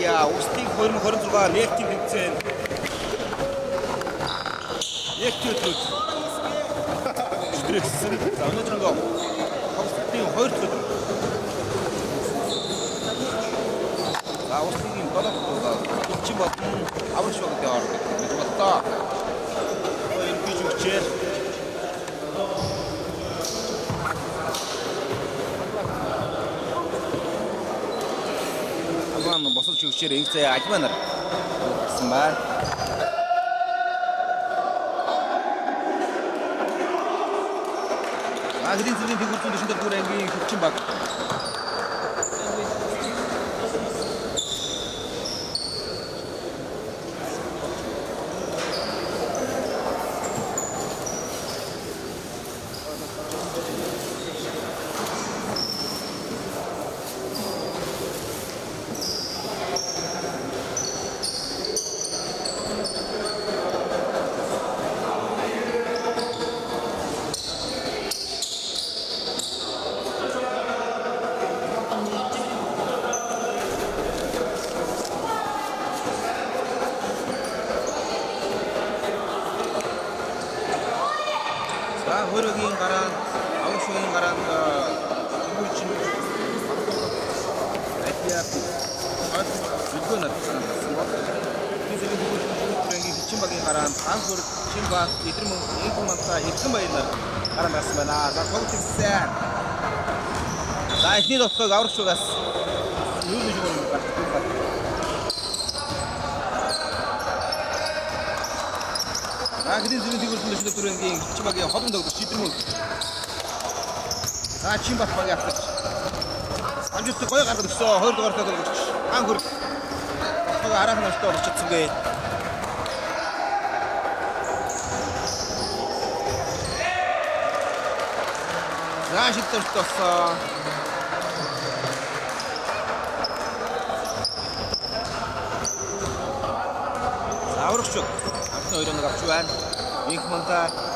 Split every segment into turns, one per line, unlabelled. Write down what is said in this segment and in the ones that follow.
Устыг 2026 лектив хэмжээ. Лектив төлөв. Стресс. Өнөөдөр ингээ хавцтын 2 төлөв. Устыг юм болоод чи бодсон авах шиг гэдэг ордог. Бодлоо. Энэ гэж үчээр босол чигчээр ингээсээ альманаар гэсэн байна. Агрин зүрийн фигурын дэшин дээр ангийн хүчин баг. Хөрөгийн гараан, авшгийн гараан бүлчин. Атиа. Зүгөө натсан байна. Дизель бүлчин хүчин багийн гараан, анхөр чинбат, эдэр мантаа хэвхэн баянаар гараан байсан байна. За тоглолтсэн. За эхний тоглохыг аврагчугаас юу гэж юм байна. 그린 수는 뒤로 좀 더 들어오는 게 치마게 허둥덕도 시드문. 침박하게 앞서. 아주 또 거야 가도 있어. 허르도 가도 안 그렇게. 내가 알아서 나서 또 쳤은 게. 자, 10점 떴어. 자, 오른쪽. 앞서 이런 거 갑주한. 윙크먼타.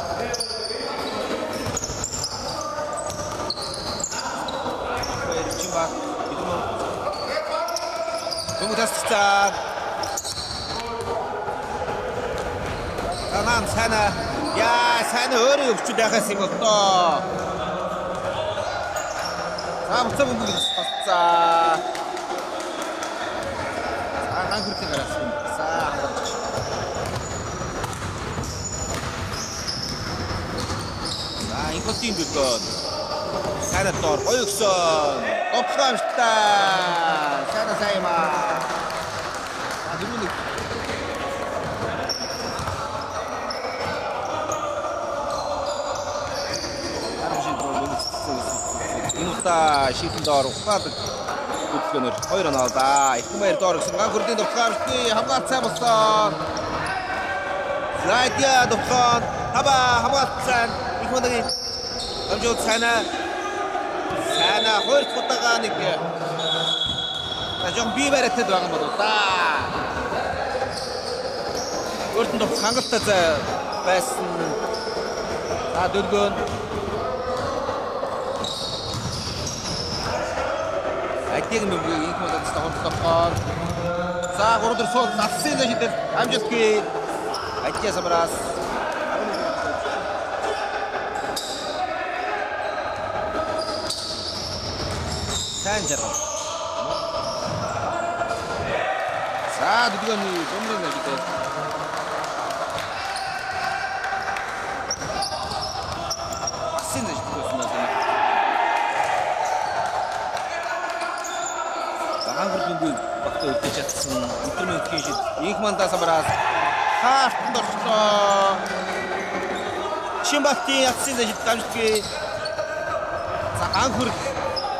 침박. 이동호. 동구 다스 스탑. 강한 사나. 야, 사나 어리 없주 나가시 것도. 자, 박사 분들이 자, 한 그렇게 갈았습니다. 자, 자, 이거 뛰는 것. 사나 또 어육선. kopskamsta sana sayma dulu minuta şiitindar uqad utganır oyran alda ihtimal doğrusundan kurdu doktorski hamlatsa boston Zaytya doktor hamlatsan ihmadagi amjot sana хойрт худагаа нэг жон бие бариад байгаа юм бол да. Өөртөө тов хангалттай байсан. Дөргөн. Атиг нэг их модод стохоо. За гурдэр суул нассын дэжид амжилтгүй атия самраас Санжарга. За дүгнэний гомрын нэгтэй. Асин дэжид болсон байна. Загангэргүй багтаа үлдээж чадсан интернет хийшид их мандаа самраас хаалтанд орчлоо. Чимбати асин дэжид дамжгүй. Загангэр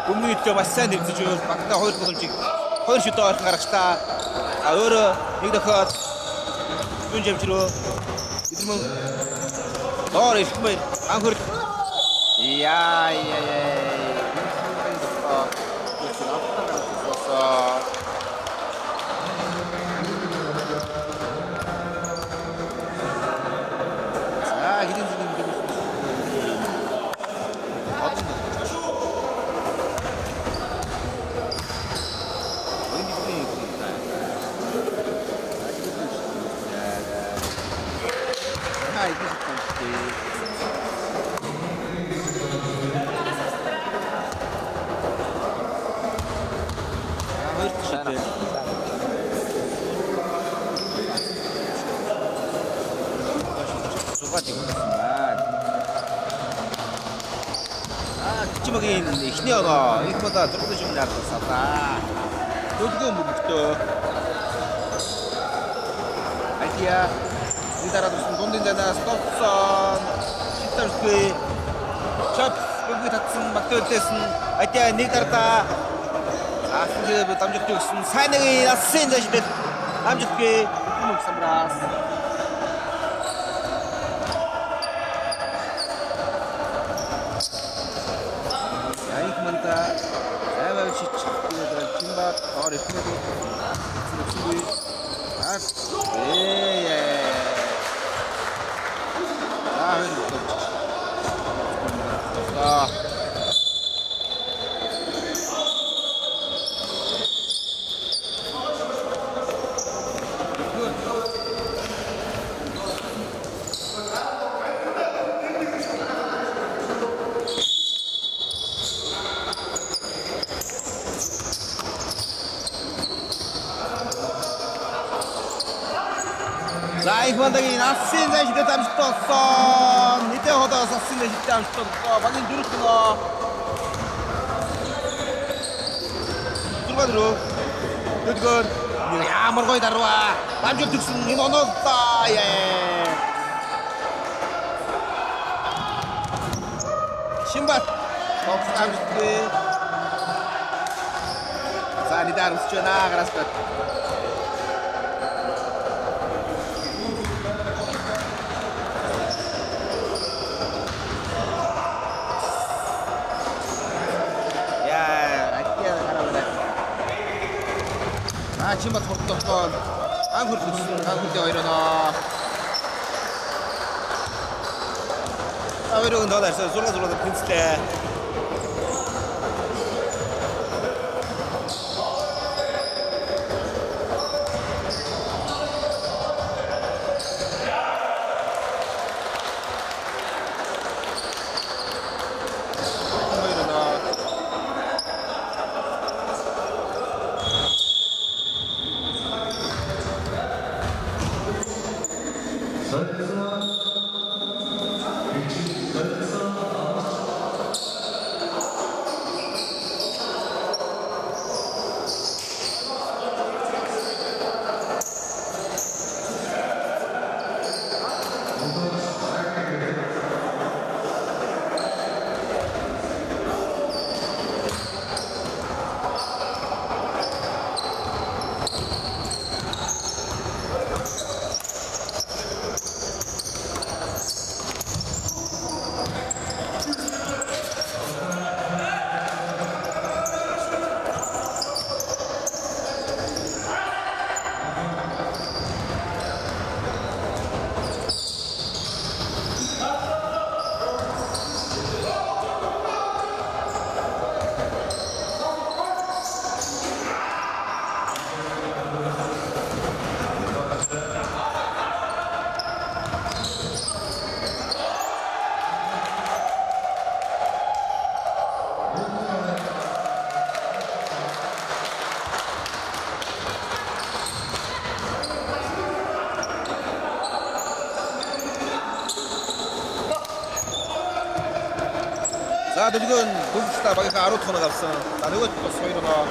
Өмнөдөө маш сайн нэмсэж өгөл багтаа хоёр боломжийг хоёр шүдэ ойрхон гаргачлаа. Өөрөө нэг дохиод зүүн жимчрөө эдмэн доор ихмээр анхөр яа Чимагийн ихний оноо ихмада зургуулж юм наадсаа. Дөлгөө мөгтөө. Атия идараад дундын занаас товсон. Шитэргүй. Чап бүгд татсан багтуулсан. Атия нэг дардаа ахлыг дамжуулж өгсөн. Сайнгийн асын дэжид дамжуулгүй мөг самраас. Чимбат और इसमें तो सुरक्षित आज За их бандагийн асын зайшид дамжуулсан. Нийтээ ходоос асын зайшид дамжуулсан. Багийн дөрөв гоо. Зүрхөөрөө. Дөргөр ямар гоё дарва. Дамжуулж өгсөн энэ оноодаа. Шинбат тоглоомжгүй. За Нидар үсч байна гараас бат. Чинбат хурдлахгүй анх хөрлөсөн хоёроо $2 зураг принцтэй За дэлгүүн бүгдээ багийнхаа 10 тоног авсан. За нөгөө бас 2 оноо.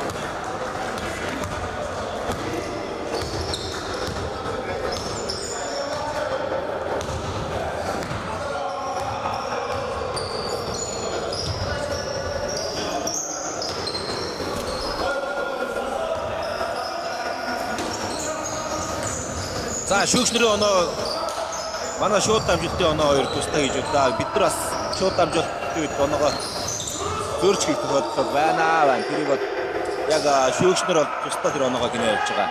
За шүүгчнэрийн оноо манай шууд дамжуулалтын оноо 2 тустай гэж удаа бид нар бас шууд дамжуулалт үед оноогоо зөрч хийх бодлого байна. Тэрийг бол яг шүүгчнэр бол тусдаа тэр оноогоо гинэ явж байгаа.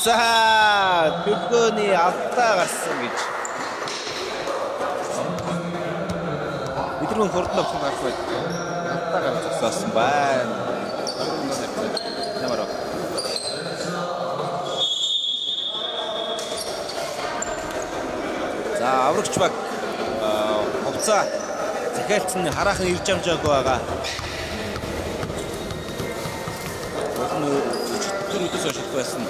За бүгөөний автаа гарсан гэж. Бидний хурдан авсан гарах байд. Автаа гарсан байна. Нэмэрэг. За аврагч баг хувцаа захиалцсан хараахан ирж амжаагүй байгаа. Олон өчтөр үдээс хойш байсан.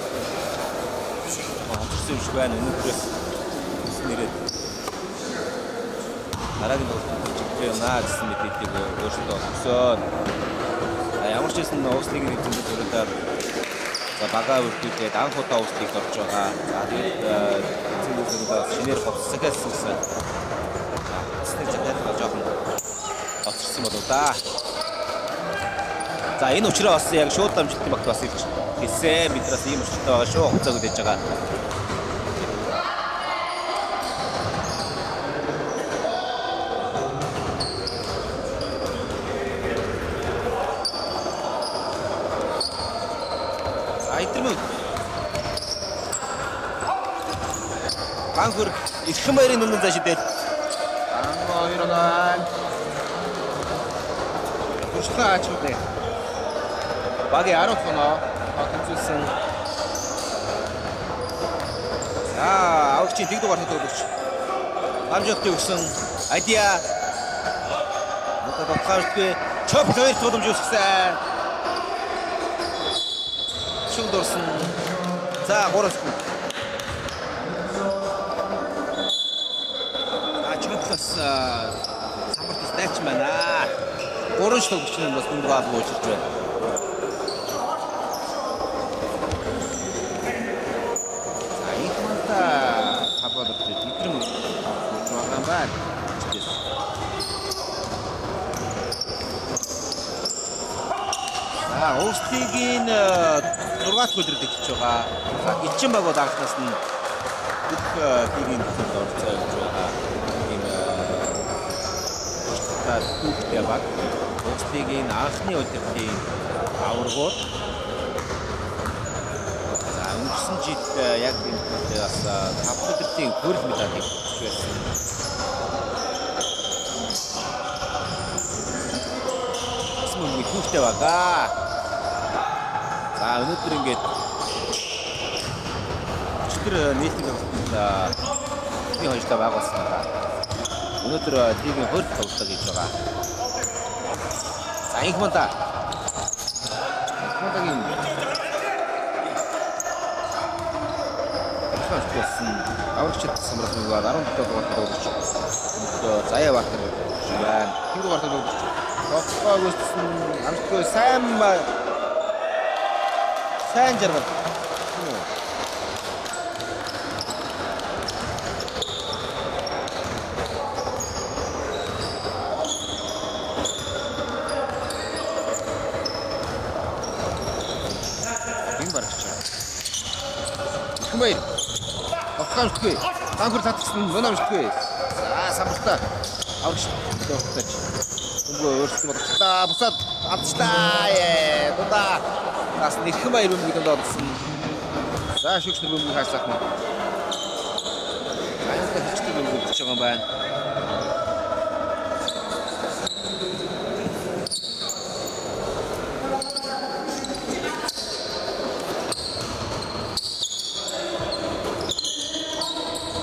Хоцорсон юм шиг байна. Өнөөдрөөс нэрээд дараагийн тоглолтын наа гэсэн мэдээллийг өөрсдөө өгсөн. Ямар ч хэсэн уус лигийн эзэмшил төрөлөөр за бага үрдүүлээд анх удаа уус лигт орж байгаа. За тэгээд эзэмшилээс шинээр гоцсагаас үсэн. Тэсний захиалга жоохон оцсон болоо да. За энэ учраас бас яг шууд дамжуулалтын багт бас ирж хэлсэн. Биднээс ийм өчтэй байгаа шүү. Хуцааг үдээж байгаа. Анхөр Ирхэн баярын нүмэн цааш идэл. Анхоо 2 оноо. Туршлагаа ачуулъя. Багийн 10 оноо тэнцүүлсэн. Аврагчийн 1 дугаар төлөвлөгч. Амжилтыг өгсөн Адиа. Надад багтаахгүй чоп 2 тулмж өсгсөн. Шүн дурсан. За 3 секунд. Самбартас дайч байна. 3 тоглогч нь бас гүн гал уучирч байна. За их манта хаваад өгч идэм Тогслигийн 6 дахь өдрөд эхэлж байгаа. Эчин багууд анхнаас нь бүх лигийн төлөвлөлд оролцож байгаа. Энэ түүхтэй баг. Тогслигийн анхны удирдлын аваргууд. За өнгөрсөн жил яг энэ бас 5 удирдлын хөрөл медалийг өгч байсан. Мөн түүхтэй байгаа. За өнөөдөр ингээд өчтөр нийтийн тоглолтод би хожлоо байгуулсан байгаа. Өнөөдөр лигийн хөрөлт тоглолт хийж байгаа. За инхмондагийн болсон аврагчид самрал нөгөө 17 дугаар тоглож заяа баатар байна. Тэр дугаар тоглож Тоцгоог үстсэн амтгүй сайн жаргал. Ин барч. Хэмээр. Тоцгооггүй. Танхур татсан нөнөмшгүй. За самбартаа аврагч тоглож. Өөрсдөө бодлоо бусад амтчлаа дуда бас нэрхэн баяр өмнө гэдэг доотлсон. За шүгч нар өмнө хаасах нь. Аюултай хичтэй өмнө өгч байгаа юм байна.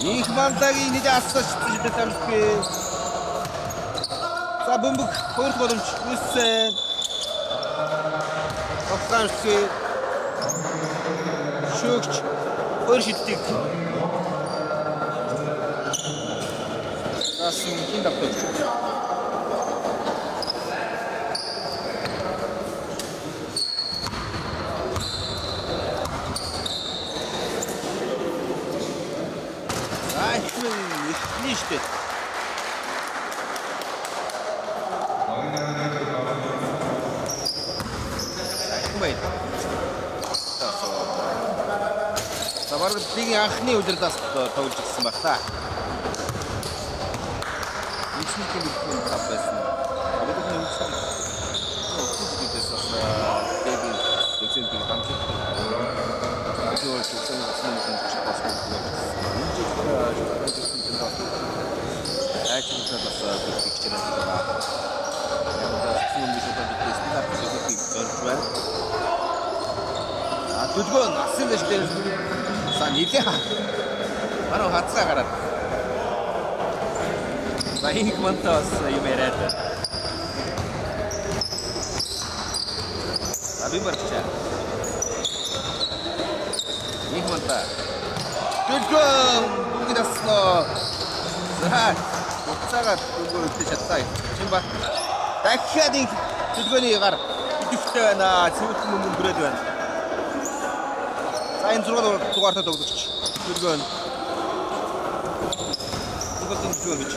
Инхмондагийн нэг асууж тавьчихгүй. За бөмбөг хөрөх боломж үүссэн. Тогтоомжгүй. Шүгч хөр шиддэг. Насан хин давтаж. Ай, ихний штэ. Бараг лигийн анхны удирдаас тоглож ирсэн баг та. Эцнийхээ бүхэн тав байсан. Абигийн үсэг. Үсэгээс тэгээд эцэнтэй хамт. Ажил хийсэн хүмүүс бас байна. Энэ жил ажил бас хичээл байгаа. Яг юм биш одоо бид стандарт хийх зорж байна. Түлгөө насан дэш дээр сан нилээ. Баруун хацаа гараад. За инхмонтоос юм яриад. Аби барчаа. Инхмонта. Түлгөө бүгдээсноо. За уцаагаад түлгөө үлдэж чадлаа. Чимба. Дахиад түлгөөний гар идэвхтэй байна. Цэвэрхэн мөнгө бүрээд байна. За энэ 6 дугаартай тоглогч түлгөө. Түлгөө гэж.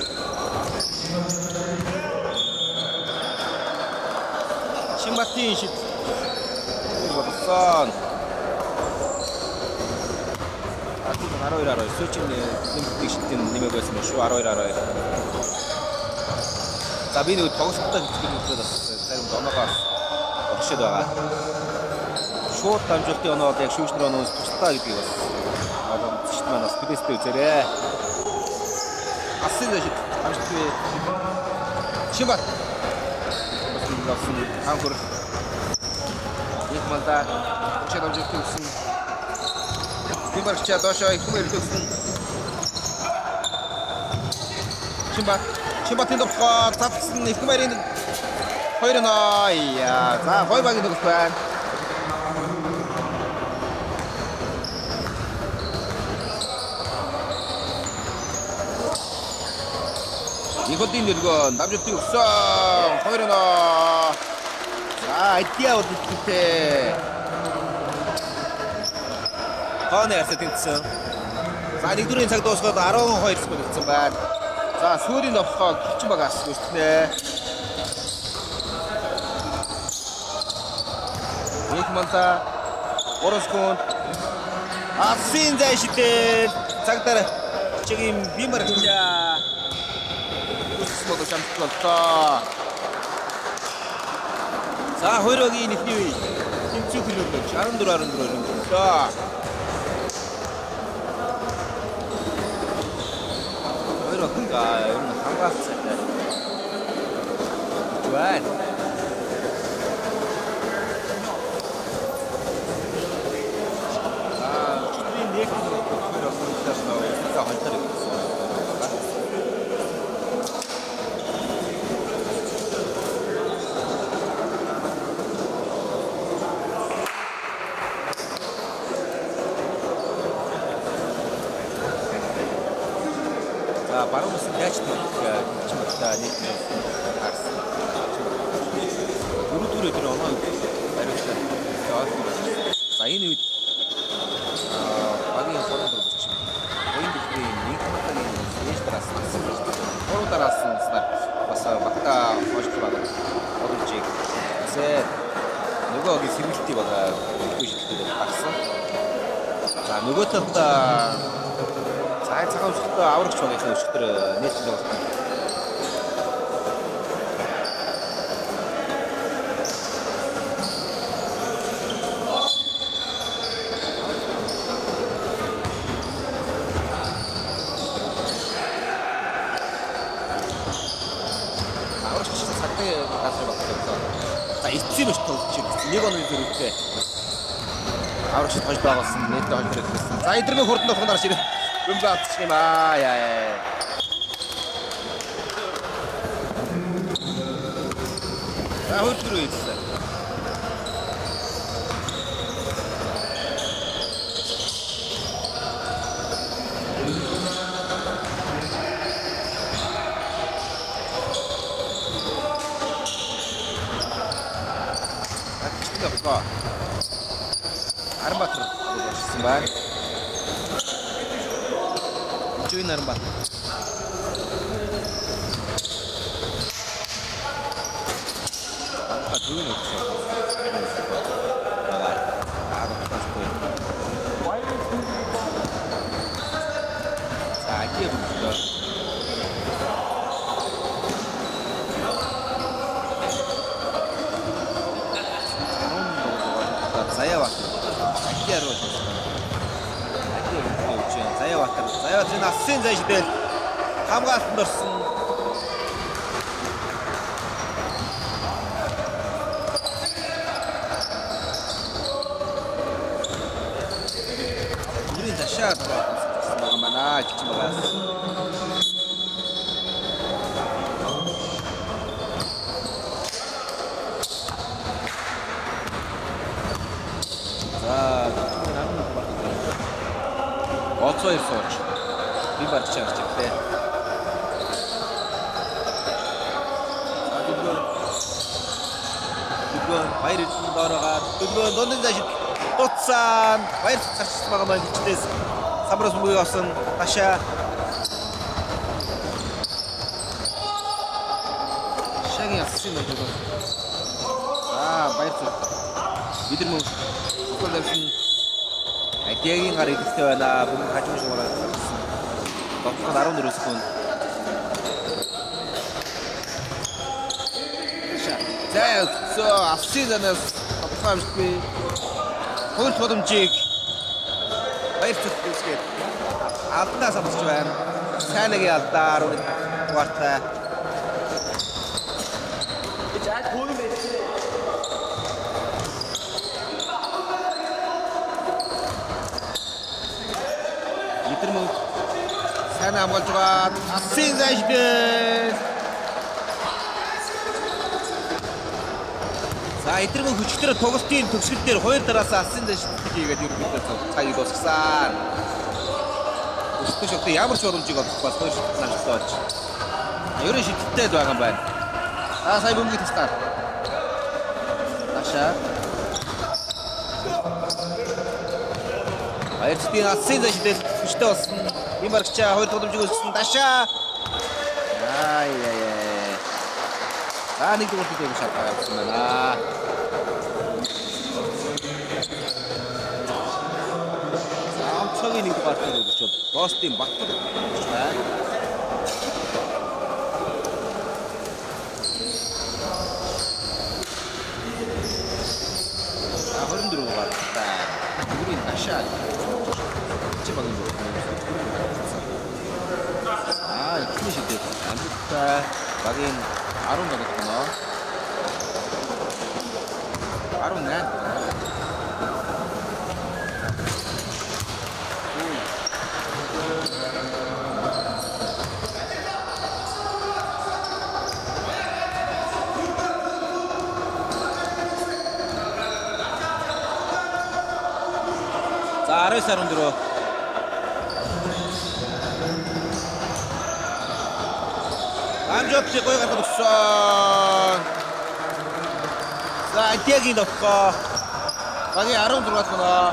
Чимбатын шид. Болсон. 12-12 сүүчийн нэмэгдэх шидийн нэмэг байсан шүү 12-12. За би нэг тоглолттой хэлбэрээр бас зарим оноогоо огшоод байгаа. Шууд дамжуулалтын оноод яг шүүгчнэр оноос туслаа гэдгийг бас олонцчт манаас тэрэстэй үзээрэй. Асын дэшид амжилтгүй Чимбат. Болсон хангур Инхмонда чад амжилттай өгсөн. Бимарча доошоо их хэмээр өгсөн. Чимбатын довхоо татсан их хэмээрийн 2-0. За гой багийн тоглолт байна. Никодин дэлгөө дамжуултыг өгсөн 2-0. За идея үлдээтэй. Хооны асаа тэнцсэн. За нэг дөрвийн цаг дуусгаад 12 секунд болсон байна. За сүүрийн довхоо гिचэн багаас үүснэ. Манта 3 секунд. Асын зайштэй цагдаа чигийн бимарчаа. Үсмото шамтлоо. За хоёрогийн нийтний үе. Тэмцүү хөлөөлөж 14 хөлөө. хоёроо ер нь хамгаалцсан. Right. Баруун хэсэг дайчтай чимэгтэй нийтээ харсан. Дөрөв өдөр оноо хариуцлаа. За энэ үед багийн хорон дөрөвч. Оюун дэлхийн нэг хатагийн ээж тараас гурав дараас нь бас багта хожих байгаа. Одолжиг. Тэсээ нөгөөгийн сэргэлтийг байгаа үгүй шилдэг гарсан. За нөгөө талд цагаан өсөлтөө аврагч багийнхаа өсөлтөр нээсэн байна. Аврагч цагтаа газар багтаа. За эцсийн өсөлт тоглож нэг оны дөрөвтэй. Аврагч хож байгуулсан нэтэ хож хэрэгсэн. За эдгэрийн хурдан дохон дарж ирэх. Бэмбац юм яа. Хөртөр үйсэн. Арбатр болчихсон байна. Чуй нарбат. Дүүн өгсөн. Заяаватын асын зайшдэл хамгаалтанд орсон. Гүрийн ташаад байгаа манай ч багаас. Оцой сууч. Би барч чарч ирдээ. Дөрөв баяр доороо дөрөв дондын зашид дуцсан баяр гарч байгаа маань хичнээн самраас мөнгө авсан ташаа шагийн авсан юм даа. Баяр бид нар мөн суулсан Агийн гар идэвхтэй байна. Бүгд хажуу шуураад гарсан. Тоглох 14 секунд. За авсиданаас тоглоомжгүй. Хөл боломжийг баярцаг үзгээд алдаа самсч байна. Сайнагийн алдаа 11 дугаартай. Сайн хамгаалж байгаа асын зайшдээ. За эдгэрийн хүчтэй тоглолтын төгсгөл дээр 2 дараас асын зайшдээ хийгээд ерөнхийдөө цагийг дуусгасан. Өстөж өгдөө ямар ч боломжийг олох бас хоёр шалтгаалж. Ерөн шилттэй байгаа юм байна. Сайн бөмбөг тастаа. Аша. Баярцгийн асын зайшдээ хүчтэй болсон. Ийм барагчаа хоёр тогломжийг өсгсөн Даша. Нэг дугаар төлөв шатгаа явуулсан байна. Босны 1-р партнер өгчөд Бостын Баттал гэж байна. Гүрийн ташаа чи багын бүр. Ихний шидэт амттай багын 10 дагуулна. 18. За 19-14. Амжот гой гаргаж өгсөн. За Антиагийн нөхөө. Багийн 16-аас гоо.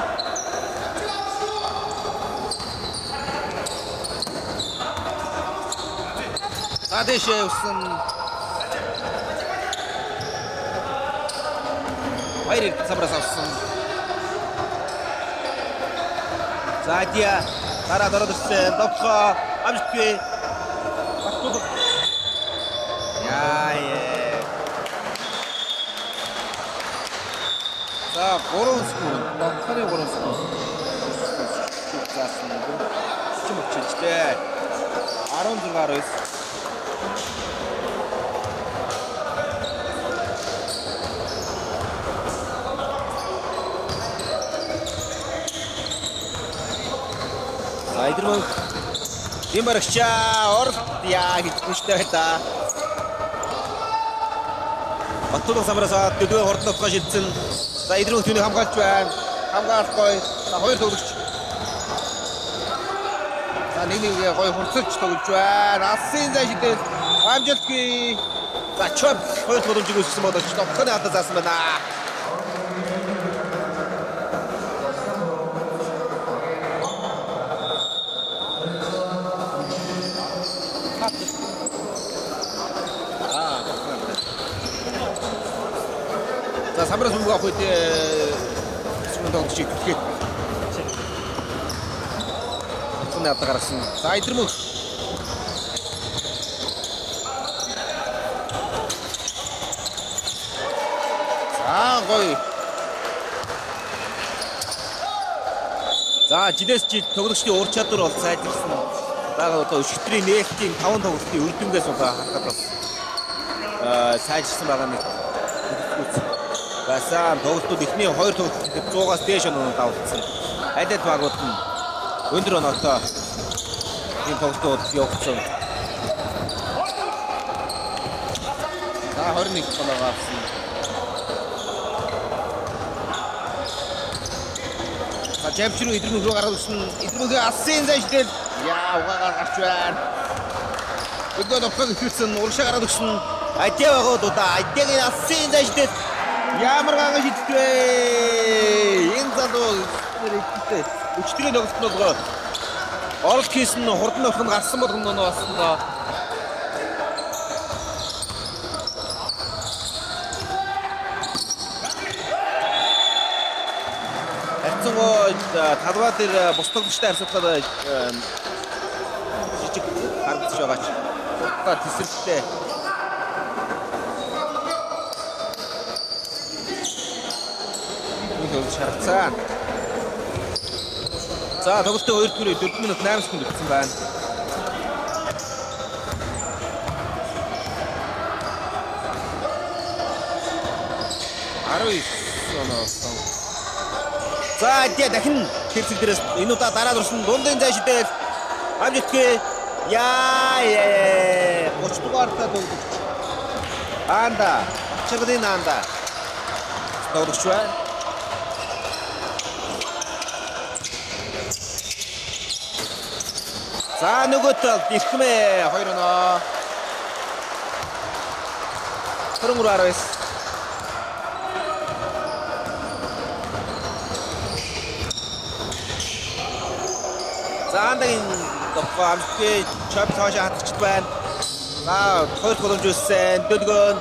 Адэшээ өссөн. Баярыг самраас авсан. Задия дараа дөрөвсөн топхоо амжтгүй батууд яа за горонсгүй батханы горонсгүй заасан чим өчөлтэй 16-19 Айдрман Димбарча орд яа гэж хүчтэй та. Батууд самрасаа дэдгээ хордлох гэж шийдсэн. За Айдрман түүний хамгаалж байна. Хамгаалахгүй. За хоёр төгөлч. За нэг гоё хурцлж төгөлж байна. Асын зай шидэл амжилтгүй. За чоп хоёр төгөлж өгсөн бодож тоххны хата заасан байна. За самрас мөнгө авах үед сүмэн тоглож ирэхэд тоххны хата гаргасан. За Айдрман гоё. За жилээс жил тоглогчдын ур чадвар бол сайжирсан. Бага одоо өшигтрийн нээлтийн 5 тоглолтын үр дүнгээс харахад бас сайжирсан байгаа нэг. Басан тоглолтууд ихний 2 тоглолтод 100-аас дээш оноо давтсан. Аль аль багууд нь өндөр оноотой энэ тоглолтууд явуулсан. За 21 оноо авсан. За Жамчруу Идрмэн рүү гаргаж ирсэн. Идрмэнгийн асын зайшдэл яа угаагаар гарч байна. Өдөө нөхөд ирсэн урагшаа гаргаж ирсэн. Адиа байгууд удаа Адиагийн асын зайшдэл ямар гангаж идвэ. Энэ залуу ихтэй өчтөрийн тоглолт нөгөө оролт хийсэн хурдан нөхөнд гарсан болгоно нөө басна. Талбай дээр бус тоглогчтой харьцуулахад жижиг харагдаж байгаа ч хурдтай тесрэлттэй. Үгүй шаарцсан. За тоглолтын 2 дүрээ 4 минут 8 секунд өгсөн байна. За дахин хэрцэг дээрээс энэ удаа дараа дурсан дундын зай шидэл амжилтгүй яа 30 дугаартаа тоглож анда чигдэн анда тоглож байна. За нөгөө тал ихмээ 2 оноо 23-19 За андагийн тоххоомтэй чоп цаашаа хатчихд байна. За хоёр боломж өссөн дөлгөөн.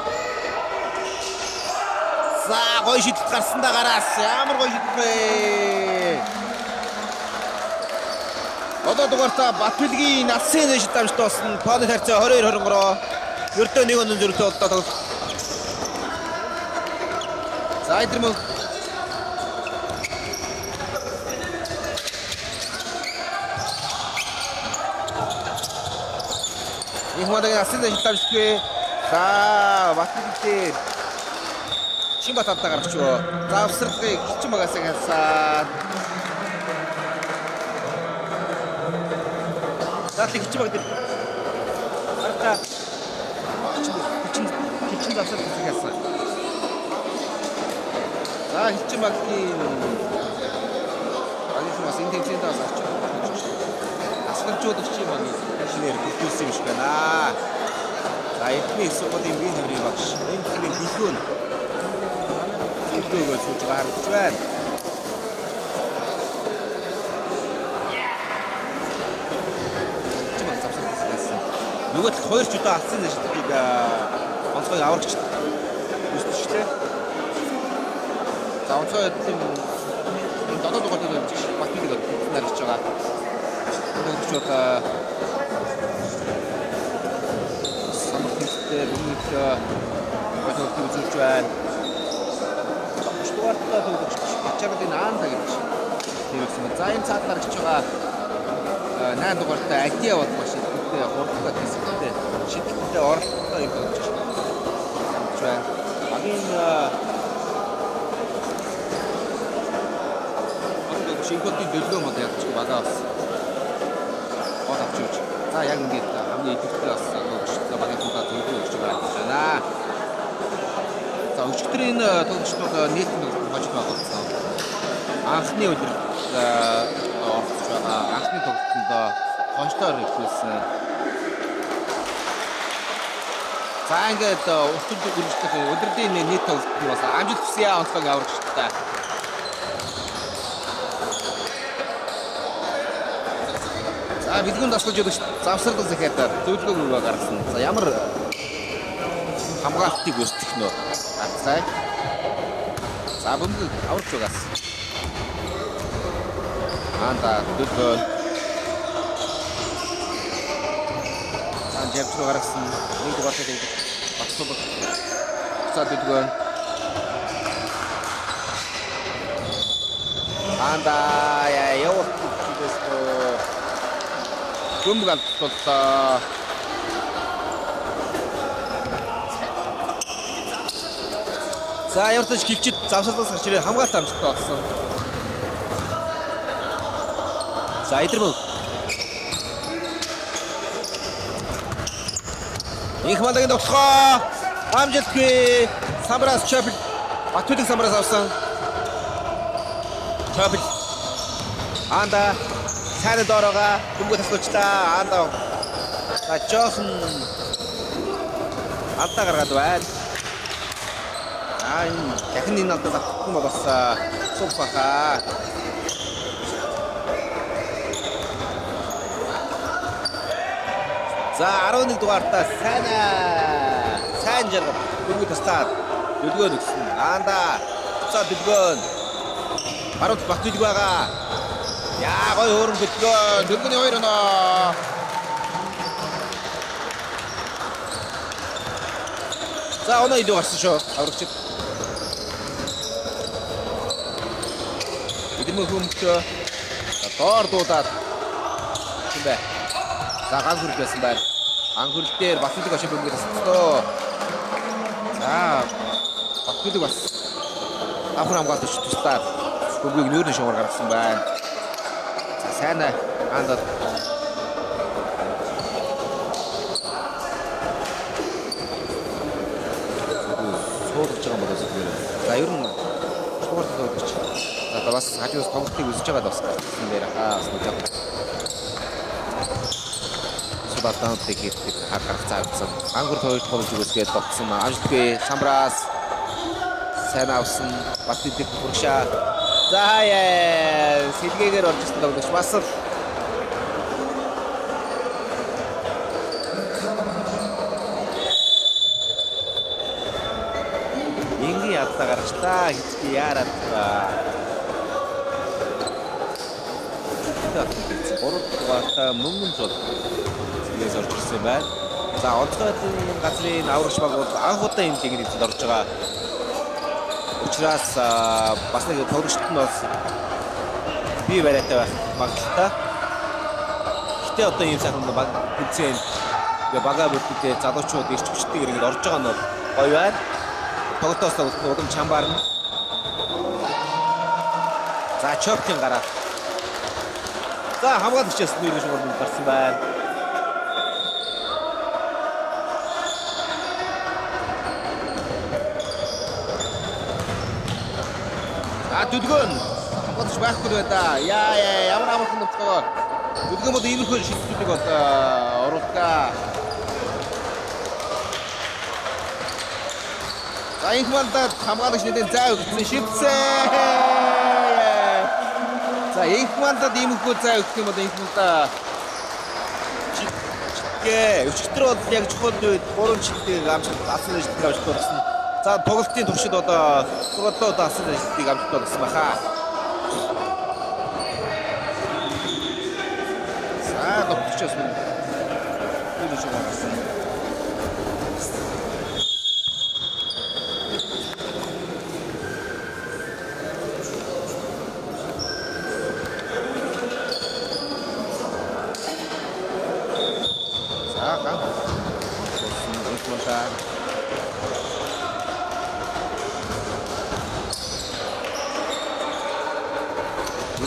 За гоё шийдэл гарсан да гараас ямар гоё шийдэл вэ. Одоо дугаартаа Батбилгийн Нассын нэш дамжтай болсон. Тооны харьцаа 22-23. Ердөө нэг өнөн зөрөлтөө одоо тоглох. За Идэрмэн Ихмадагийн Нассын нэш дамжтгүй. За Батбилгийн Чинбат атаа гарч юу. За авсралгыг хичин багасаа хэлсэн. Заалын хичин баг дээр. Арта хичин засал хэлсэн. За хичин багийн агуулмас интенсивтэй асаач. Асгалжууд чи маань шинээр бүтүүлсэн юм шиг байна. За эдний сургуулийн бие нэрийн багш. Энэ хэвийн бэлгүүн Игдүүгөө сууж гарч байна. Чимээ завсарласан. Нөгөө л хоёр ч удаа алсан нь шийдгийг онцгой аварч үстчихлээ. За онцгой тийм додод дугаар гэж Батбилийг нариж байгаа. Тэгж удаа самбартай бүгд бодож үзүүлж байна. Дугаартаа төгөж ачаалын аанда гэж тэрсэн. За энэ цаад гарч байгаа 8 дугаартаа Адиа бод маш ихтэй хурдтай хэсэгтэй шидэлтэй оролттой юм болж байна. Агийн шингэний дэлгөө мод явж багаас гол авч ирж. За яг ингээд хамгийн идэвхтэй бас одоо багийн тулаа төлөв өгч байна. За өчигдрийн тоглолтууд нийтмэг хожиж байгаа. Анхны өдөр орж байгаа. Анхны тоглолтод хончтоор ихсэн. За ингээд өчигдөр гүржих өдрийн нийт тоглолтод бас амжилт хүсье онцгой аварч та. За бэлгүүн дасгалж өгч завсарлал захиад төлөвлөгөө гаргасан. За ямар хамгаалтыг үүсгэх нөө. Атсай. За бөмбөг аварч байгаас. Анда төлөвлөгөө. За жавч гаргасан. Нэг дугаартай багцлог. За төлөвлөгөө. Анда явах бөмбөг алдлаа. За явартаж гівчид завсарлаас гарч ирээ хамгаалт амжилттай болсон. За Идэрмэн. Ихмадагийн тоглохоо амжилтгүй. Самраас Чапл Батбилийг самраас авсан. Чапл анда сайн доороо бөмбөг тасгалчлаа. Анда жоохон алдаа гаргаад байна. Энэ дахин энэ алдаа авахгүй бол бас сух баха. За 11 дугаартаа сайн жаргал бөмбөг таслаад дэлгөөн өгсөн. Анда цаа дэлгөөн баруун Батбилийг байгаа. Яа гой хөөрөн дэлгөөний 2 оноо. За оноо идэ гарсан шүү. Аврагчид. Идэмээ хүмчөө доор дуудаад юм бэ. За ган хүрэл байсан байна. Ган хүрэл дээр Батбилийг ашиг бөмбөг тасцлоо. За Батбилийг бас аврам хамгаалж туслаад бөмбөгийг нүүрний шугаар гаргасан байна. За сайн анда суулгаж байгаа юм болоос зүгээр. За ер нь шуурд суулгаж. За бас хажуус тоглолтыг үзэж байгаа бас гэсэн дээр бас нэг юм. Субатаант хийх харах цаасан. Ангур хоёр тоглож үгүйсгээд тогтсон. Амжилтгүй Самбраас сайн авсан. Батбилийг урагшаа. За сэлгээгээр орж ирсэн тоглогч бас л ингийн ядтаа гарчтаа хэвчээ яарад. дугаартай мөнгөн цол згээс орж ирсэн байна. За онцгой энэ газрын аврагч баг бол анх удаа энэ лигийн эзэд орж байгаа. Учираас бас нэг тоглогчд нь бас бие бариатай байх магадaltaй. Гэтэ одоо ийм сайхан баг үзэн бага бүтэд залуучууд ирч хүчтэй иргэд орж байгаа нь бол гоё байна. Тоглолтоос улам чамбарна. За Чоптын гараа. За хамгаалагчаас нэрийн шугамд гарсан байна. Дүлгөн хамгаалагч байхгүй байна да. Ямар амархан нөхцөл. Дүлгөн бол иймэрхүү шийдвэрийг бол оруулаа. За энэ мандат хамгаалагч нэгэн зай өгсөн шивцээ. За энэ мандат иймэрхүү зай өгөх юм бол энэ мандат читгээ өчтөр бол яг чухал үед 3 читгийг амжилт авсан гэж авч болсон. За тоглолтын туршид одоо сургалтад авсан читгийг амжилт болсон баха. За төгсчөөс мөн юу ч байгаарсан.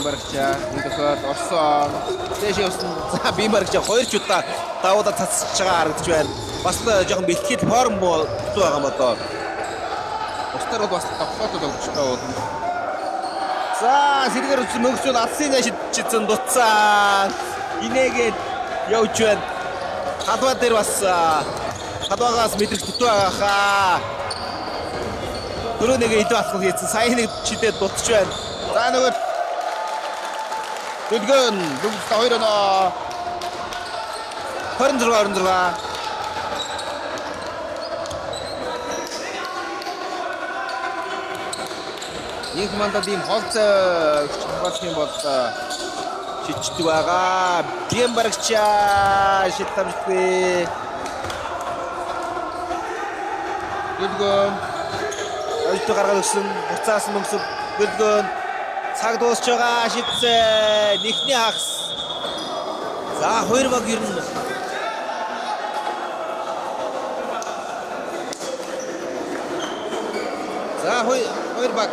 Бимбаргчаа нэгдүгээр орсон. Дэшээ явсан. За Бимбаргчаа хоёр ч удаа давуудаа цацж байгаа харагдаж байна. Бас жоохон бэлтгэл форм болдог байгаа юм одоо. Устар бол бас тоглолтод болчихлоо бол. За сэргээр үсэн мөнгөчүүд алсын шидчихсэн дуцаа. Инээгээд явж байна. Хадва дээр бас хадвагаас мэдрэгч дутуу байгаа хаа. Түрүү нэг идэ батлах хийсэн. Сайн нэг чидээд дутж байна. За нөгөө Дүлгэн бүгд хоёр оноо 26 Нэг мандат ийм холцоо болох юм бол шидчдэг байгаа. Бимбаргчаа шидтамжгүй. Дүлгэн өлтө гаргаад өгсөн буцаас мөнгөс Дүлгэн цаг дуусч байгаа шидцээ нэгний хагас. За хоёр баг ер нь за хоёр баг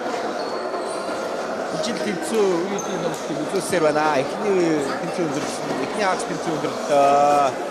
жил тэнцүү үеийн номсыг үзүүлсээр байна. Эхний тэнцүү өндөрлсөн. Эхний хагас тэнцүү өндөрлөө.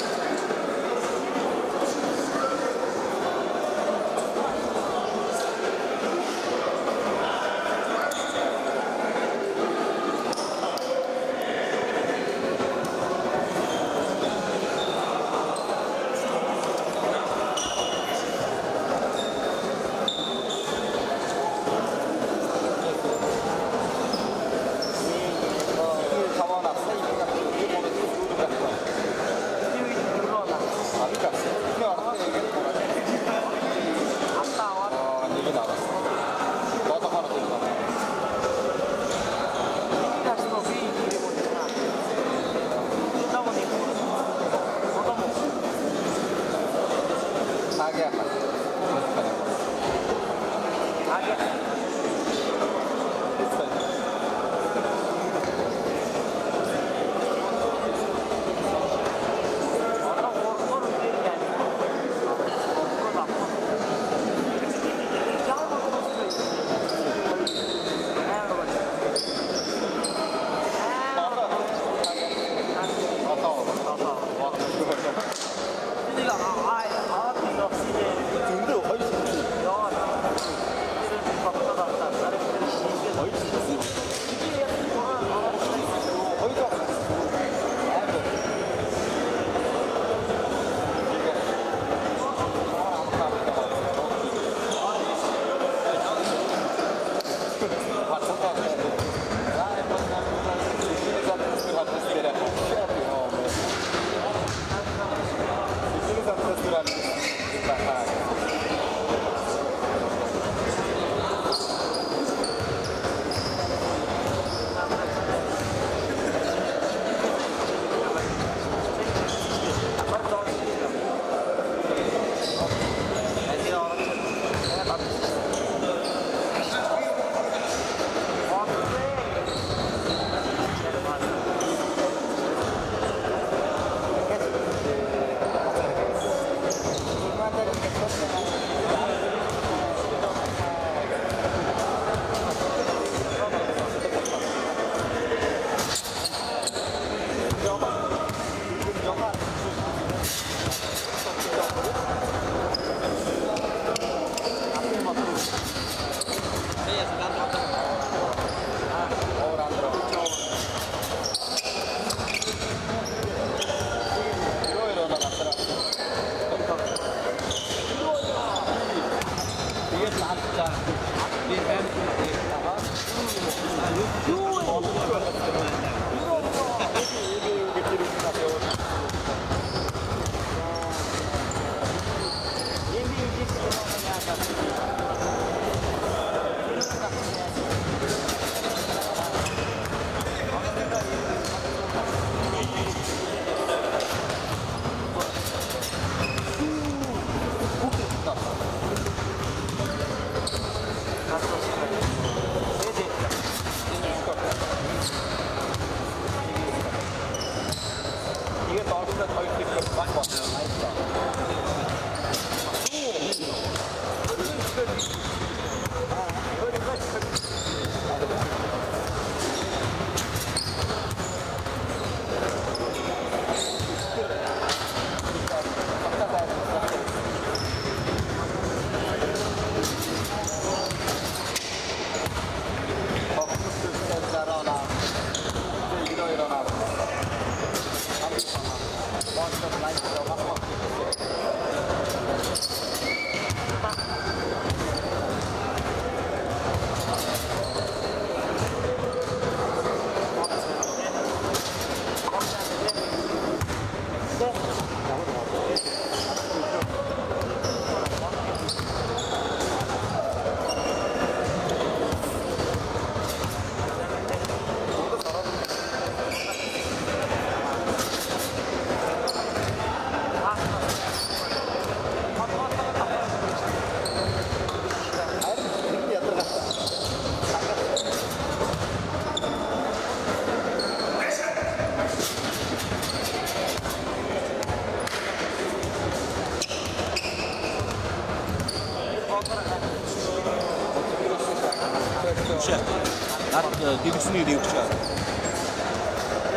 Над дэлгэсний дэвч чаа.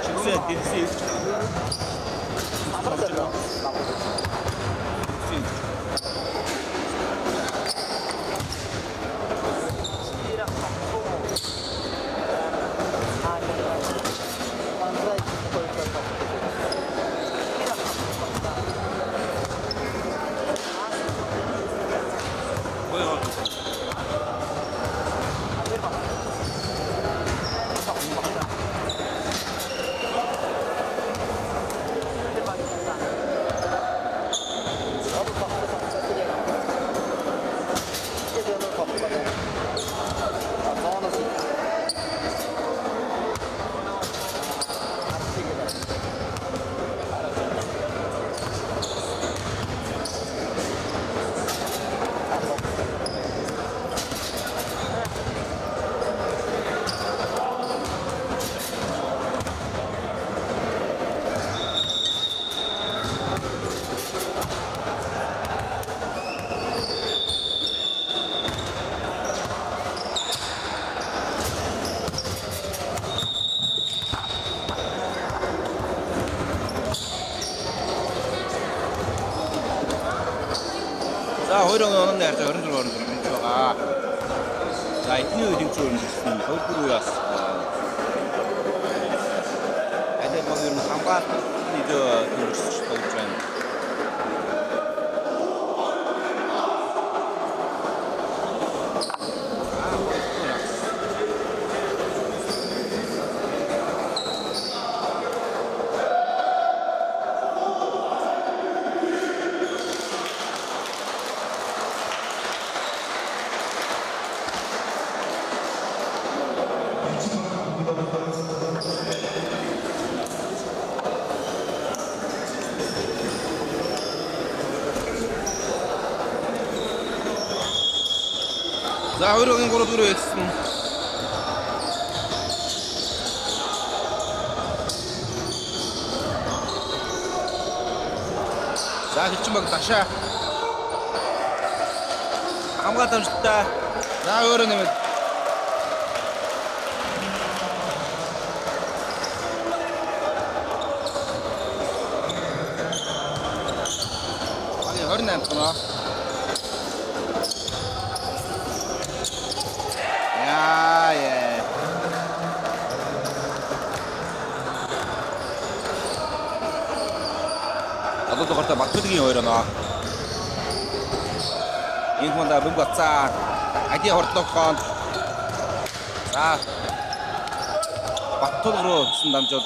Чигсээ дэлгэсний дэвч чаа. За хоёрын онон дээр 26 орнд болж байгаа. За эдний үеийн зүүн хөлбөр үеэс адил багийн хамгаалтны төвчж болж байна. За хоёрын 3-4 хэлсэн. За хилчин баг ташаа. Хамгаалалт амжилттай. За өөрөө нэмээд. Ани 28 тоноо. Яа. Одоо гортаа Батбүлгийн хоёр оноо. Энэ хүнд бүгд бацаа. Ади хордлогоон. За. Баттул руу гэсэн дамжууд.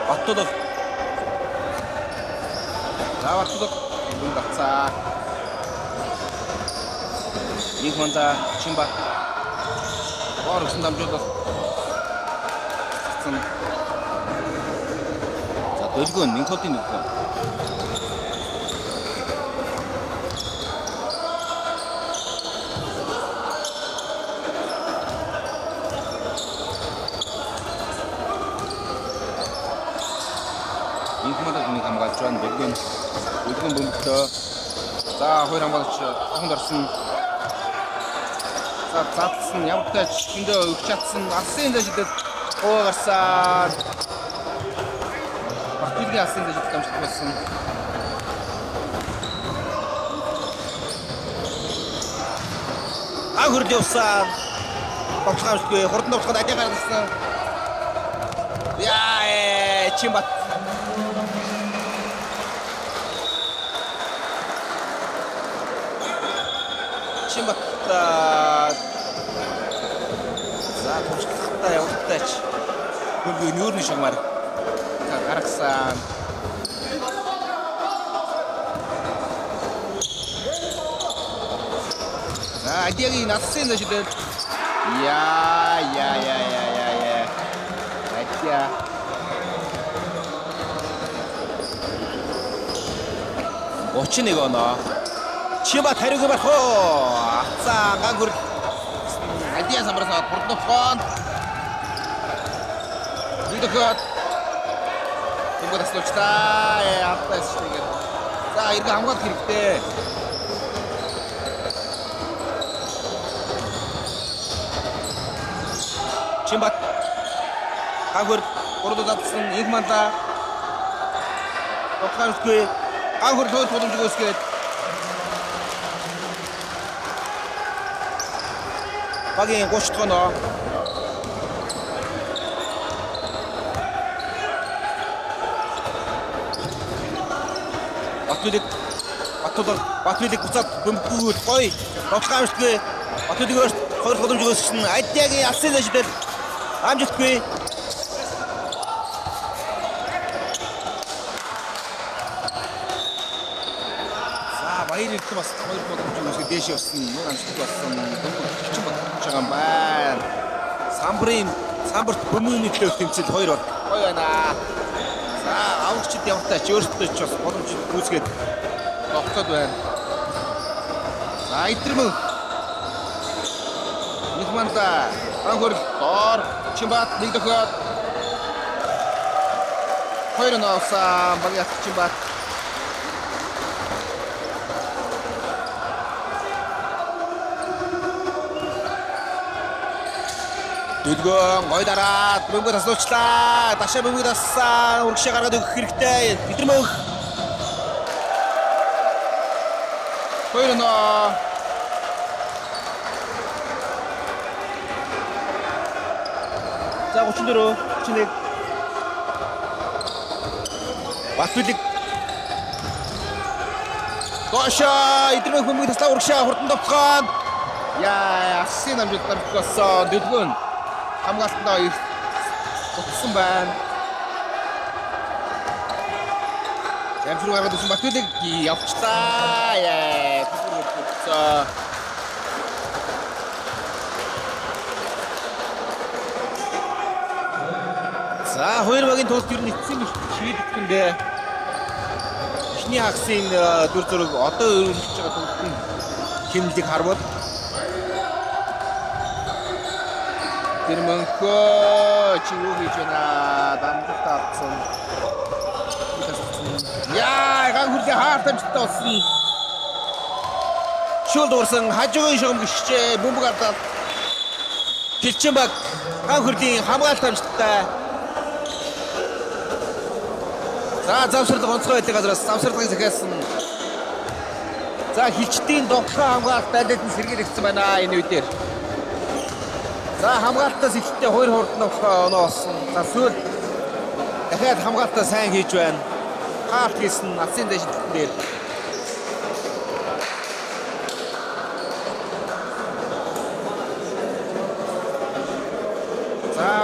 Баттул. Баттул дүн гацаа. Инхманда Чимбат. Орсон дамжууд. За дөлгөө Минхотын дөлгөө. Инхманда хүний хамгаалж байна. Дөлгөө бөмбөгтөө. За хоёр хамгаалагч ахын дорсон. За цаадсан явтаж өндөө өгч чадсан. Алсын дэжидэд оо гарсан. Партигийн алсын дэжид дамжуулсан болсон. Хөрд явсан. Богцгаавчгүй хурдан давтахад ажаа гаргасан. Яа Чимбат. Чимбат за туштай явтаач. Хөргөө нүүрний шагмаар гаргасан. Адиагийн нассын дэжид. Яа. Адиа. Очныг оноо. Чимбат хариуг барах уу. За гангүр. Адиа самбарсаа Портнофон. Видохот. Чимбат аслуучтай. Алтайс тэгээд. За иргэ хамгаалах хэрэгтэй. Чимбат. Гангүр урд татсан Инхманда. Тохиолгүй. Гангүр төвд боломжгүй өсгөөд. Багийн 30 тоноо. Батүлэг буцаад бөмбөггүүл гоё. Тохиолгүй. Батүлэг өөрт хоёр боломжгүй өсгсөн. Адиагийн алсын дэжид амжилтгүй. Баяр ирсэн бас хоёр боломж үүсгэж дээш явсан. Мөн амжилт болсон. Хичин бодож байгаа юм байна. Самбарт бөмбөгийн төлөв тэмцэл хоёр бол гоё байна. За авагчид явтаач өөртөө ч бас боломж үүсгээд тогтоод байна. За Идэрмэн Инхманда анхор доор Чимбат нэг дохиод хоёр нөөсөн багийн Чимбат. Дөлгөө гой дараад бөмбөг таслуулчлаа. Дашаа бөмбөг тассан. Урагшаа гаргаад өгөх хэрэгтэй. Идэрмэн. Хоёр нөө. За 34, 31. Батүлэг. Гоша Идэрмэн бөмбөг таслаа урагшаа хурдан давтгаад. Яа, асын амжилт гаргасан. Дөлгөө хамгаалтандаа утсан байна. Ямшруу гаргаад үсэн Батүлэг явчлаа. Яа. За хоёр багийн тулд юу нэгсэн шийдэхгүй. Эхний хагсын дүр зураг одоо өөрчлөж байгаа тулд хэмнэлийг харвал Тэрмэнхөө чи юу хийж байна? Дамжуулт авсан. Яа, гангүрлийн хаарт амжилттай болсон. Шул дуурсан хажуугийн шугам гიშчээ бөмбөг ардаад Хилчинбаг гангүрлийн хамгаалалт амжилттай. За завсарлага онцгой байдаг газраас завсарлагыг захиалсан. За Хилчдийн догтлоо хамгаалалт байлаад нь сэргийлэгдсэн байна энэ үедэр. За хамгаалтаас ихтэй хоёр хурдан оноо болсон. За сүүл дахиад хамгаалтаа сайн хийж байна. Хаалт хийсэн алсын дэжидтэн дээр.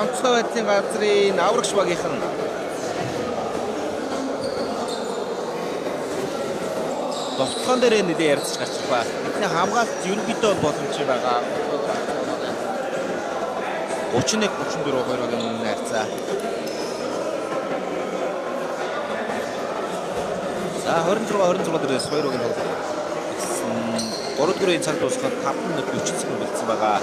онцгой байдлын газрын аврагч багийнхан довтлогон дээр нэлээд ярилцж гарч байна. Бидний хамгаалалт ерөнхийдөө боломжтой байгаа. 31-34 хоёрын найрцаа. За 26 дээрээс 2-ыг тоглох. 3-4-ийн цаг дуусахад 5 минут 40 секунд болсон байгаа.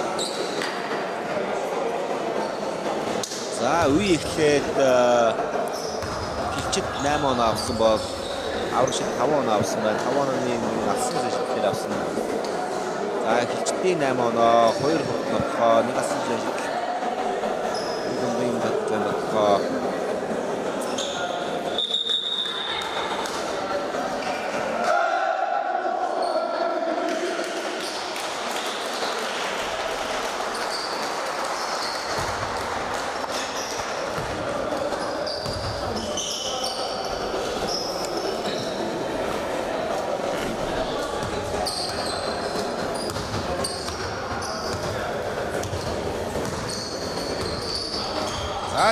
За үе эхлээд хилчид 8 он авсан бол аврагчид 5 он авсан байна. 5 оны алсан зэжлэлээр авсан. За хилчидийн 8 оноо 2 нотхоо 1 алсан зэжлэл. Үгэн батлан нотхоо.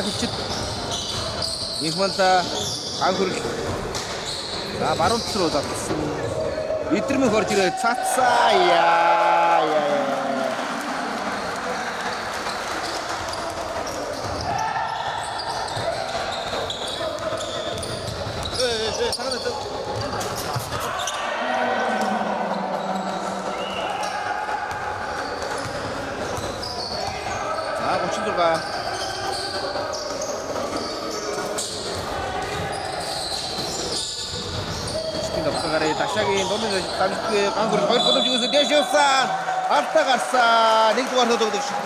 хилчид Инхмалда анхөрл за баруун тал руу залсан. Идэрмэн хорж ирээ цацаа яа. 자, 36. Гараа ташаагийн дунд дамжгүй гангөр хоёр голомж өгөөсөө дэш явсан. Алтаа гарсан. Нэгдүгээр хөдөлгөдөг шиг.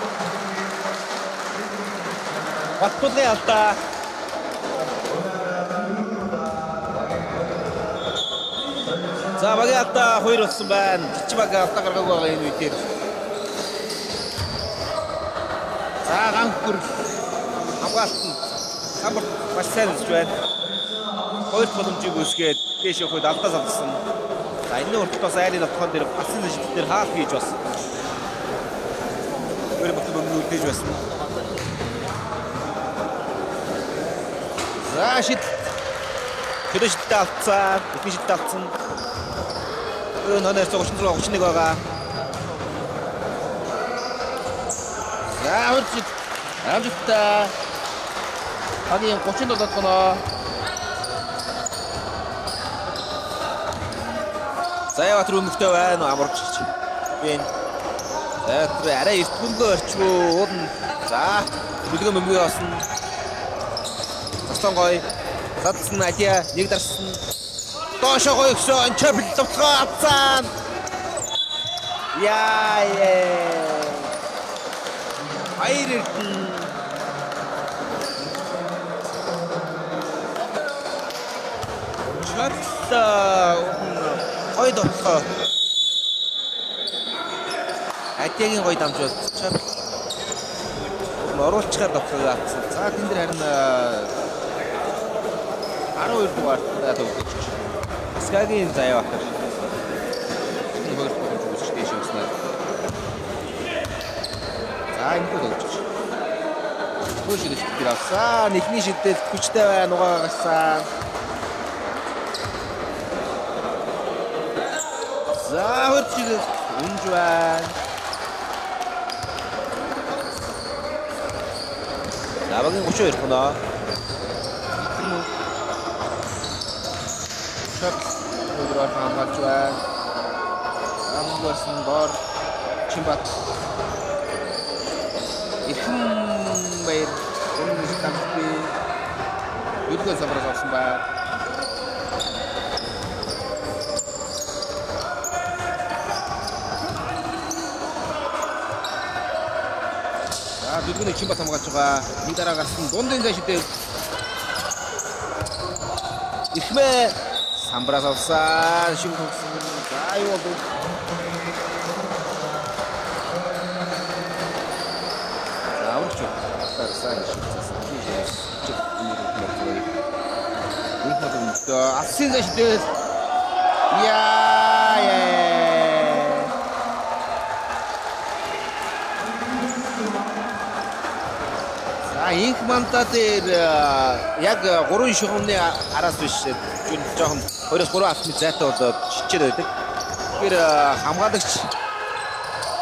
Батболын алтаа. За багийн алтаа хоёр болсон байна. Гिच баг алтаа гаргаагүй байгаа энэ үедээ. За гангөр хамгаалтан самбар маш сайн үзэж байна. Хоёр боломжийг үүсгээд дэш явахд алдаа залгасан. За энэ хүртэл бас айлын нотхон дээр пассын зэжлэлээр хаалт хийж бас. Өөр бот бөмбөг үлдээж байсан. За шид. Хэдэж тавцаа, ихний шид тавцсан. Өнөөдөр 36 31 байгаа. За хурцыг амжилттай. Хагийн 37 тоноо. Заяа батруу мөхтэй байна амарч. Би за тэр арай эрт бөмбөгөө орчвоо уулна. За бүлгэн бөмбөгөө осно. Застан гой. Задсан атия нэг дарсан. Доошоо гой гсэн чапл товтгоо атсан. Яа. Хайртэн. Чатта гой дотлоо. Атиагийн гой дамж болчиход оруулчаар дотлоо атсан. За тэн дээр харин 12 дугаар төгсөж. Скагийн заяа батар. Энэ хоёр төгсөж үүсэж явснаа. За энэ төгсөж. Түүшид ихтэй авсан. Эхний шидэл хүчтэй байна угаа гасан. За хөрчиг үнж байна. За багийн 32 хоноо. Шат өдрөөр хамгаалж байна. Амгүйсэн бор Чимбат. Ихэн баяр өнөс тамхи. Юдгөө самраас авсан байна. Дүргүний Чимбат хамгаалж байгаа. Нэг дараа гарсан дундын зай шидэл. Ихмэ самбраас авсан. Шим төгсөн. За юу болов? За авч. Тарсан шигцсэн. Чиг нэр. Нэг модон асын зай шидэл. Яа. инх манта дээр яг 3 шугамны араас биш жоохон 2-3 автны зайтай болоод шичээр байдаг. Тэгэхээр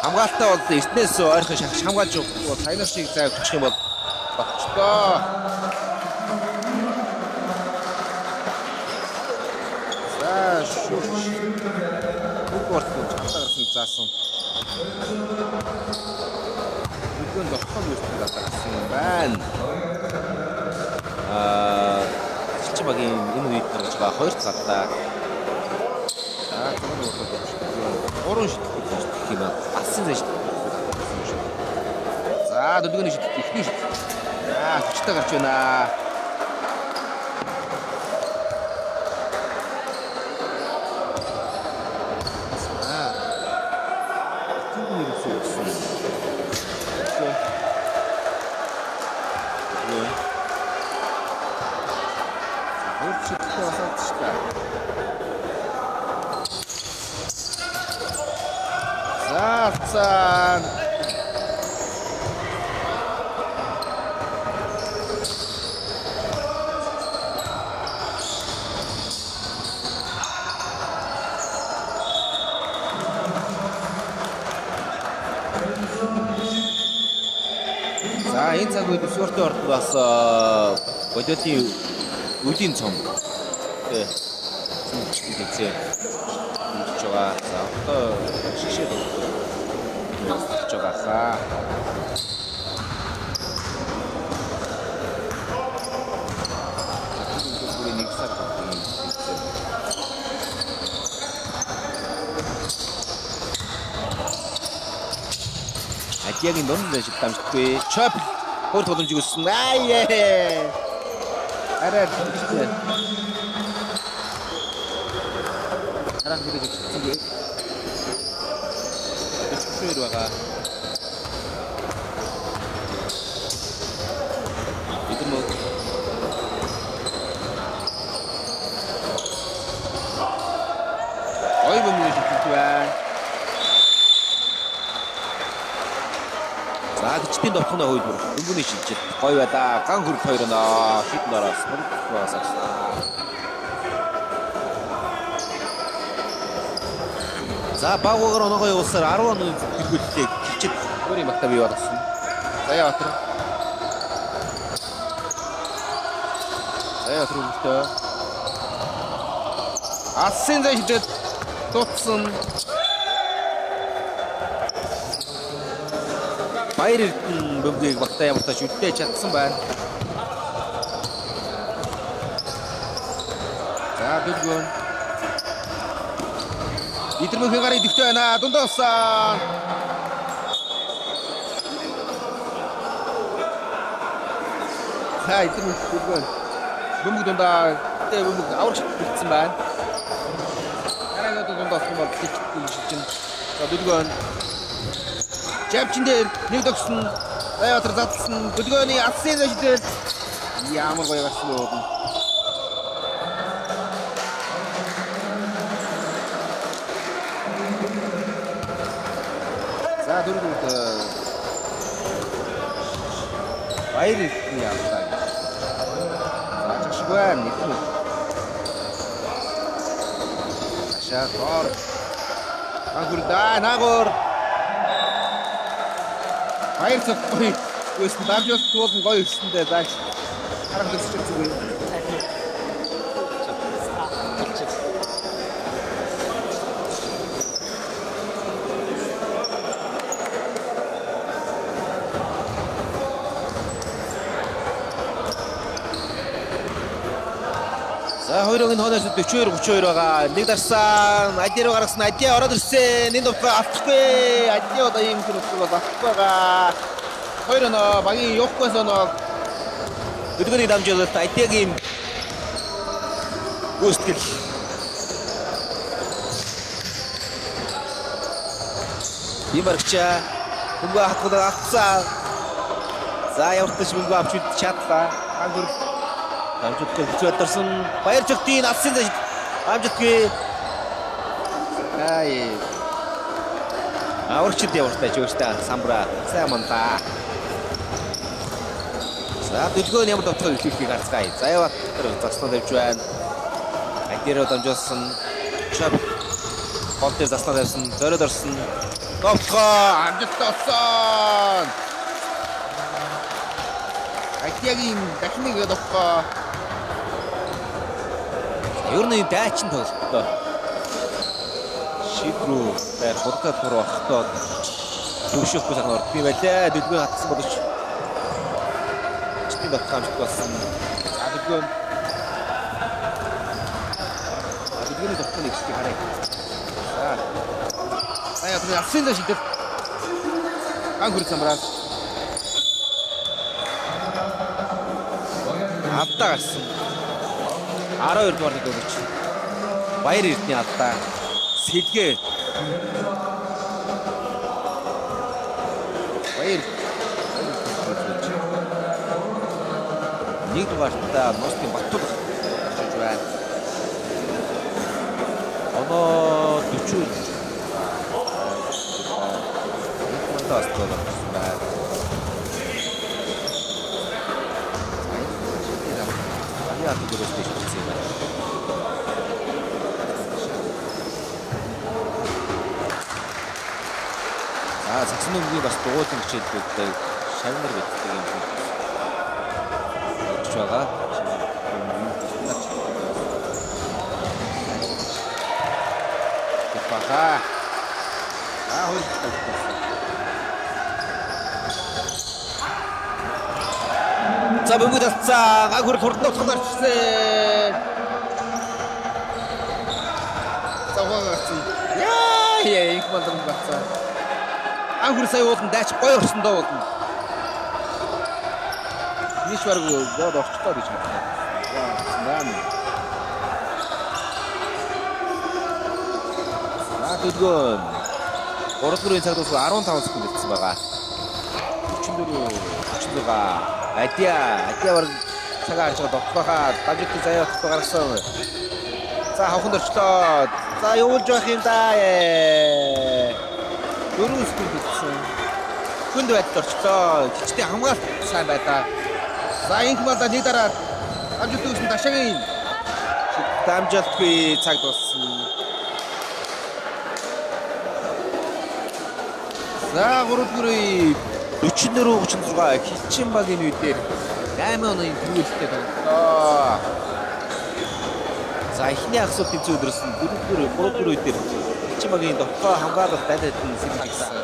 хамгаалалтаа бол эртнээс ойрхон шахаж хамгаалж бол тайнер шиг зай өгчих юм бол болчихдоо. За шүүх. Бүгд гарсан заасан. Бүгд дотор үүсгэж гарсан юм байна. Чи багийн энэ үед гарч байгаа хоёр цагтаа. Гурван шидэх юм аа. Асан зэж. За дөрөвний шидэх ихний шидэх. Хүчтэй гарч байна. Цаан. За энэ цаг үед спортын орд бас бодиотын үдийн цом. Тэ. Үзээ. Ингэж байгаа. За одоо шишээд болж байгаа хаа. Адягийн донд шиг дамждаггүй. Чоп хөрт боломжийг өссөн. Аае. Арай тийм. Харах гэдэг чинь Шүүр байгаа. Бид мөн ой бомны шигтвэ. За гिचтийн довтгоны хойд бүр дөнгөний шилжил. Гой байда. Ган хөрх хоёр нөө шидэн араас хөрхөөсаа. За багуугаар оноогоо явуулсаар 10 оны хэрэглэлээ хичэд өөрийн багтаа бий болсон. Заяатар. Заяатар өгтөө. Асын зайд тутсан. Баяр бөмбөгийг багтаа ямартаа шүтдэж чадсан байна. За дөрвөн Итермөхийн гарыг дэвтэ байна. Дундаас. За итермөхийн бөмбөг дундаа бөмбөг аварч бэлдсэн байна. Хараагаад дундаас нь бол хичтэн. За дөрвөн. Жавчин дээр нэг догсон. Баяатар задлсан. Дөрвөний асын зэждэл ямар гоё гарсан уу. За дөрөвд баяр яалтаа. Ачшгүй нэг. Ашаатор. Агурда нагор. Баяр цогтой. Өсөн дамжуулт туулан гоё өссөндөө зааш. Харах дэсч зүгээр. За хоёрын хоноос 42-32 байгаа. Нэг дарсан. Адиар гаргасан. Адиа ороод ирсэн. Энд довтлоо автахгүй. Адиа одоо ийм хэрэг бол автахгүй байгаа. Хоёр нөө багийн явахгүйс нөө өдгөний дамжуулалт Адиагийн гүйцэтгэл. Имарча бөмбөг хатгал авцаа. За явартаж бөмбөг авч чадлаа. Ангөр амжилттай хөтлөдөрсөн баяр жигтийн алсын зэжид амжилтгүй. Ай. Аварчд явартай ч өөртөө самбра сайн мантаа. За дэлгөө ямар дотор илүүхийг харцгаая. Заяавтар заснаа тавьж байна. Агдэрөө дамжуулсан. Чап гол дээр заснаа тавьсан. Зориод орсон. Довтлоо амжилттай болсон. Агдягийн дахин нэг довтлоо. Ер нь дайчин тоглолттой. Шидрүү байр хурдтай тур багтаад төвшөхгүй сайхан орд би байлаа. Дэлгөө хатсан боловч чиний батхамжт болсон. Дэлгөөний дотор нэг хэсгийг харъя. За яг тэр авсан дэш идэл ангур самраас алдаа гарсан. 12 дугаар нэг өгч. Баяр эрдний алдаа. Сэлгээ. Баяр. Нэг дугаартаа Ностын Баттул хийж байна. Оноо 40. Тас байна. Яа тэгэрээс тийш хийсэн юм. Саксын өмнө бас дугуйлын хичээлүүд шавнар гэдэг юм болж байгаа. Баха. Хөөе. За бүгд алцаа. Агур хурдан тоглолцсон. Завгаарсан. Яа, их мандам бацаа. Агур сая уулын дайч гоё орсон доо уулын. Ниш баргуу бод орчлоо гэж байна. Яа, дэлгөө 3-4 цаг дуусах 15 секунд болсон байгаа. 44 Адиа баг цагаан харж байгаа тогтоохоо дажиг заяа тогтоо гаргасан. За хавханд орчлоо. За явуулж байх юм да. 4 секунд болсон. Хүнд байдалд орчлоо. Жичтэй хамгаалт сайн байдаа. За инх малда нэг дараа амжилт үүсэн Дашагийн дамжуултгүй цаг дууссан. За 3-4 44-36 хилчин багийн үедээр 8 оны төвлөлтөд тоглолоо. За эхний асуулт тэмцээн өдрөөс нь 4-4 үедээр хилчин багийн дотоо хамгаалалт дайдад сэлгсэн.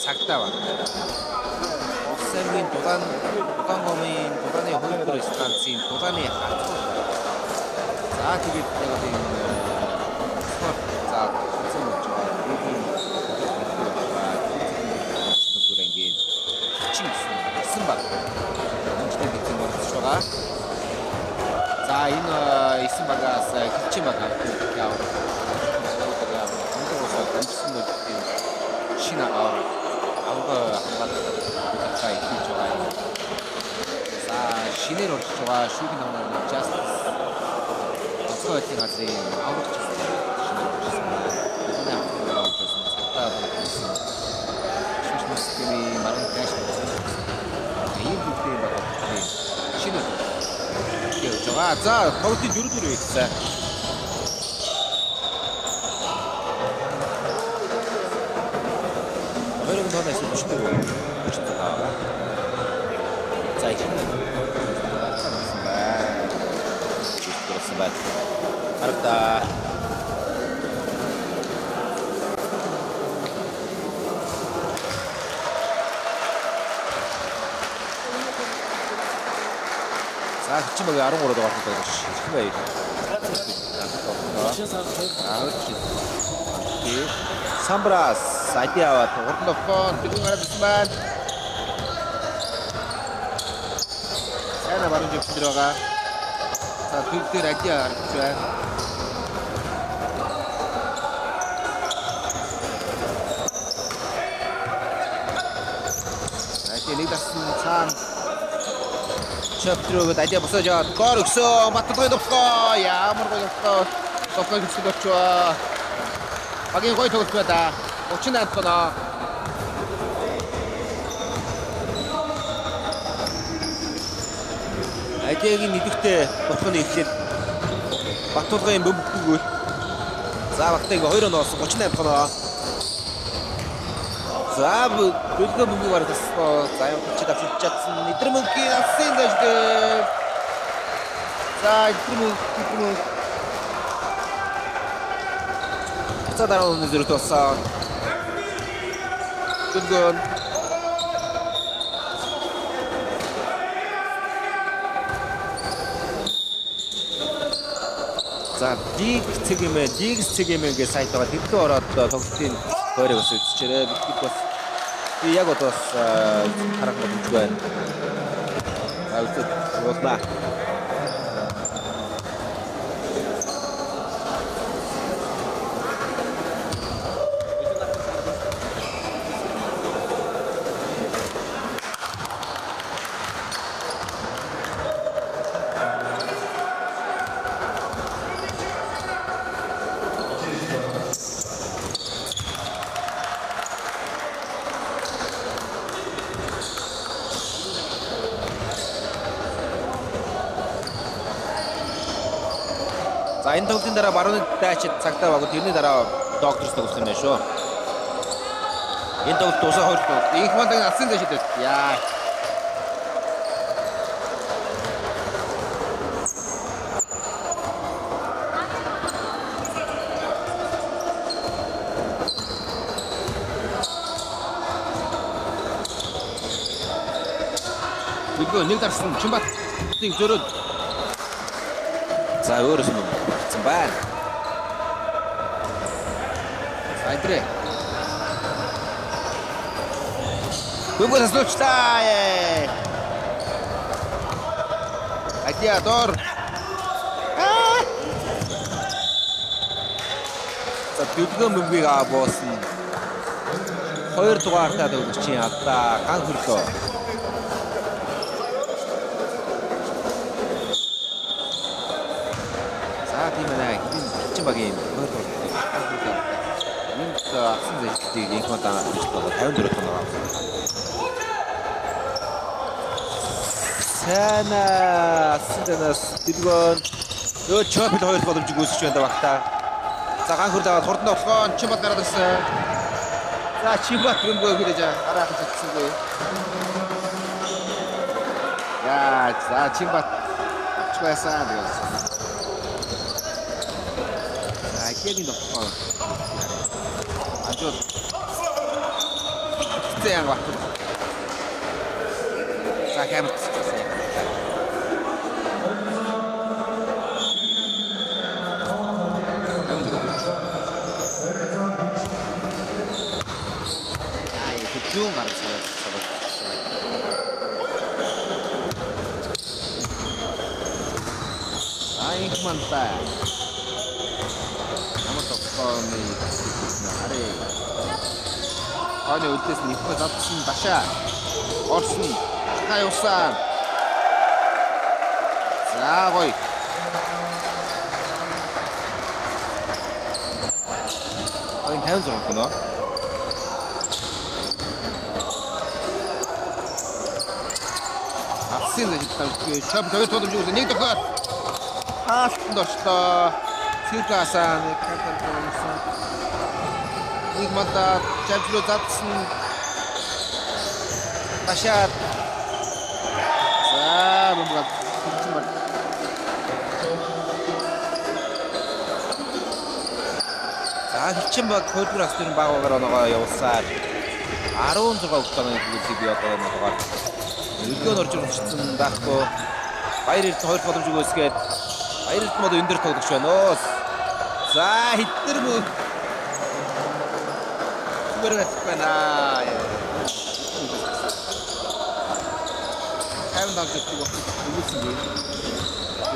цагтаа байна. Усэмгийн Дулаан гомын Дулааны хөлбөр станцын Дулааны хатгал. За тэгээд яг энэ спорт за хэцүү болж байгаа. Бүрэнгийн чин баг. Үнэтэй хэцүү болж байгаа. За энэ эсэн багаас хилчин баг яав. Шинэ авга хамгаалалттай хийж байгаа. За шинээр орж байгаа шүүхийн намнаар Justice онцгой байдлын газрын аврагч шинээр орж ирсэн байна. шинэ гэж байгаа. За тоглолтын 4-4 хийсэн. Америк тоноос өчтөр үү? Өчтөр байгаа. За их. Бат. Арта. За чимээ 13-д гарсан байж шилхэн бай. Самбрас сайдиаваа хурдлохон тэгүн гарсан байна. Сайн баруун зөвчдөр байгаа. За тэр адиа гарч байна. Адиа нэг дасан цаан Чаптрогод адиа босож аваад гол өгсөн. Баттай довтлоо. Ямар гол өгсөн. Довтлоо өгсөн очоо. Багийн гой тоглолт байна. 38 тоноо. Адиагийн нэгдэгтэй болохны эхлэл Баттулгын бөмбөггүй. За Баттайг 2 оноос 38 тоноо. За бүлгөө бөмбөг гаргасан. За явж давчилж чадсан. Нэдрэмгийн асын дэжтэй. За нэдрэмэг. За дараа нь зэрэг тусаа. Бүлгөө за дигс цэгэмээ сайт байгаа. Тэдгээр ороод тоглолтын хоёрыг бас үзчихээрэй. Бид бас би яг одоо бас харах боломж байна. Авцад болна. За энэ тоглолтын дараа барууны дайчид цагтаа багт тэрний дараа докторс тоглох юм байна шүү. Энэ тоглолт дуусаа 2 тоглолт. Инх мандагийн алсын дайчид байна. Яа. Бүлгөө нэг дарсан Чимбаттыг зөрөөд. За өөрөөс нь болсон байна. Айдрэ. Бүлгөө таслуулчлаа. Адиа дор. За бүлгөө мөнгөийг авсан. 2 дугаартаа төгсөж чинь алдаа ган хөрлөө. Багийн хоёр тоглолт. Энд асан зэжлтийг инх мандаа хийж байгаа 54 тоноо авсан. Сэна асцэнаас дэлгөөн нөө чопл хоёр боломжийг үүсэж байна багтаа. За ган хурд аваад хурдан орлогоо Чимбат гараад ирсэн. За Чимбат бөмбөг хүрээж гараад ирсэнгүй. Яа за Чимбат авч байсан гэсэн. Кевин дохгүй. Ажууд. Зээн бат. За камерт. Ай, хөдөө гарсан. Ай, манта. Оны үдээс нь ихэ задсан дашаа орсон та явсан. За гоё. Ойн 56 гэнэ. Асын хитэмжгүй чоп хоёр тулмж нэг тохиол хаалтанд орчлоо. Сиркасан картан болсон. Нэг мата чамчлуу задсан. Ташаад. За бомбаг хитсэн байна. Хичин баг хөлбөр акцийн байгаагаар оноогоо явуулсаар 16 өгтөний бүлгийг бий одоо оноогоор өргөөн орж ирсэн даахгүй баяр эрт хоёр боломж өгөөсгээд баяр эрт мод өндөр тоглогч байна. За хиттэр мө зүгээрээ байна. Таван давж өгдөг өгсөн юм.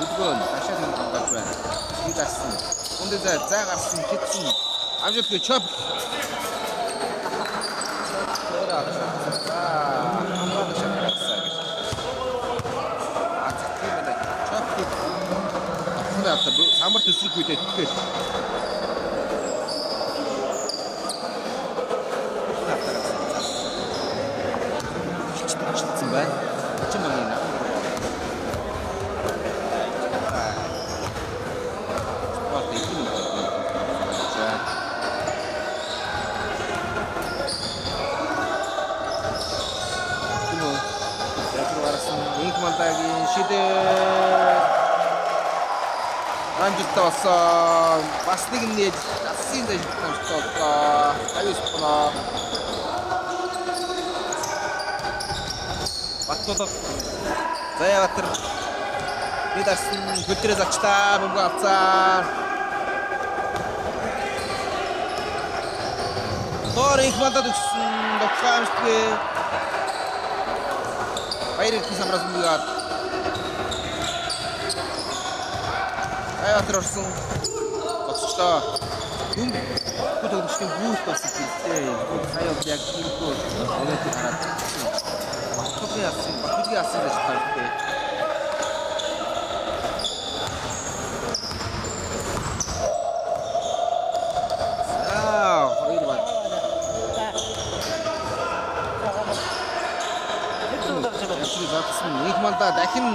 Өргөөн ташаад нэг тоглож байна. Хидасан. Үндэ за гарсан хитсэн. Амжилтгүй чоп. Самар төсрөх үедээ тэгэл. Хичсэн байна. Хичин байна. Шидэ амжилттай бас нэг нь асын дэш томцоо аюус пона Баттолов Заяватар бидэрсэн хөдрөө зачтаа бомб авцаа Тор их мандат өгсөн доксаамшгүй баяр их самраас мугаад Заяватар орсон босчлоо хүн төлөвчдийн бүүт болсон гэдэг. Сая яг тиймгүй өнөөдөр хараад Батугийн асан гэж таардаг. Хоёр бат. Нэг манда дахин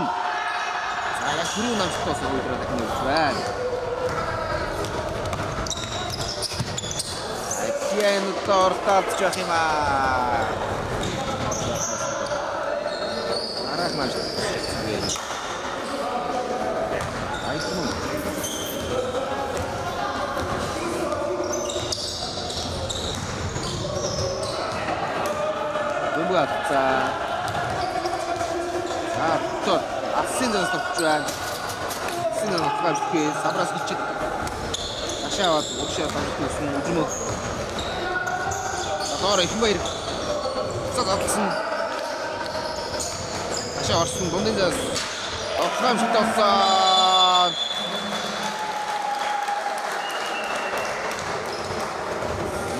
яг түрүү намжтаас өөрөөр дахин өгч байна. Аян торталж явах юм аа. Арах маш. Айсан. Думгаца. Тот асын дэс төвчвэн. Синэн хавчгүй сабраас хичээд ашаавад өгшөө томчсон үжмөө. Тоор их баяр. Цогцсон. Ашаа орсон дундын дэс. Огцом шигтсэн.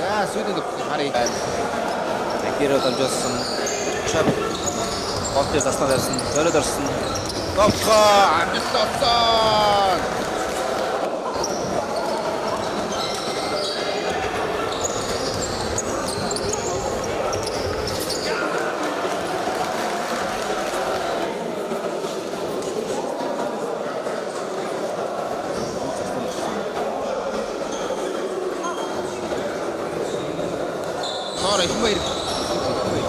Яа, сүдэд харъя. Акиро дамжуулсан. Чап. Голтой заснаад байсан. Зориод орсон. Топко амжилттай. Тоор их баяр.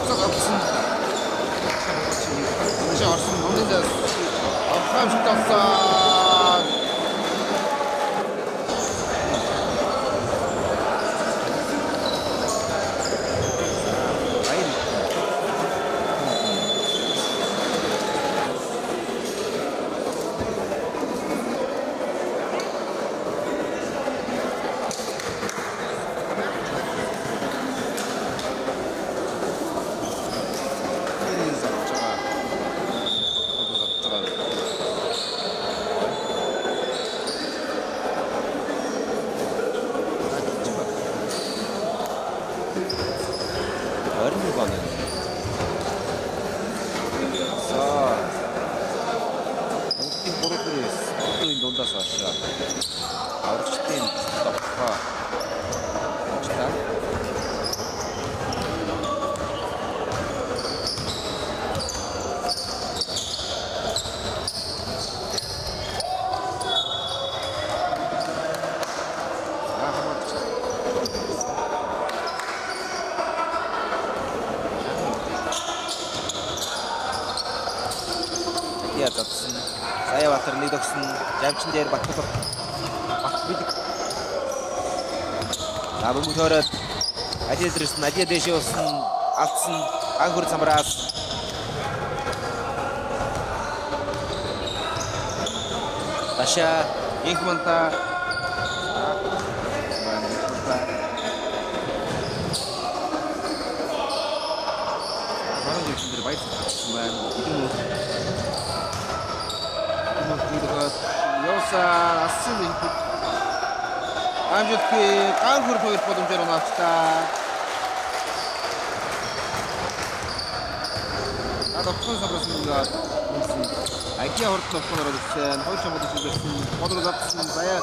Цогцсон. Ашаа орсон. Дундын дэс. Хамштасан. нэг тогсон жавчин дээр Батболор Батбидэг. Бөмбөг төрөөд Адиэдрсэн Адиэ дэшээ усан алдсан анхүр самраас Таша Инхманта Харин дэвшин баярлалаа маань идэмүүд Йоса ассын инпут амжилтгүй анхүр тоглох боломжоор унаачтаа Адапсан сабрасынгаа Айкия хорт нөхөр орсон хоёр чамд үзсэн бодор завсан заяа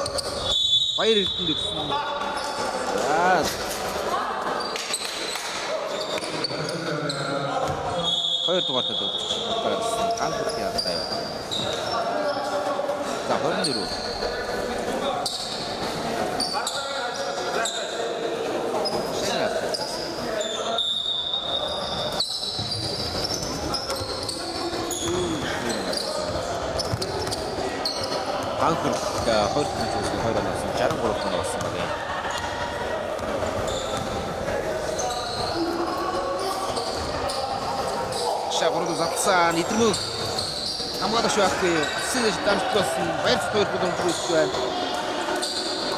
баяр хэлтэнд өгсөн хоёр дугаартай дөрөвсөн анхүр яатай за хорн дөрөв анхүр хоёр хүнээс хоёр оноос 63 хүн болсон байна. Шагруу затсан идрмөг хамгаалах шүүхтэй сэсэж дамжуулсан баяр хөөр боломжтой байна.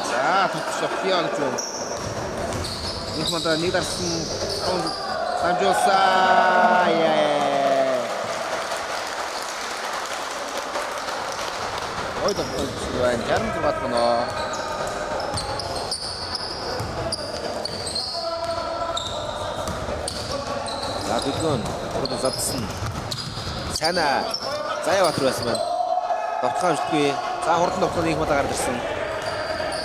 За тогтсох яа гэж байна. Нэг мандаа нэг дарсан дамжуулсан Ой да байна. 66 тоноо. За бүгэн урд задсан. Сайна заяа батар байсан байна. Довтгоо амжтгүй. За хурдан довтгоо нэг мадаа гарч ирсэн.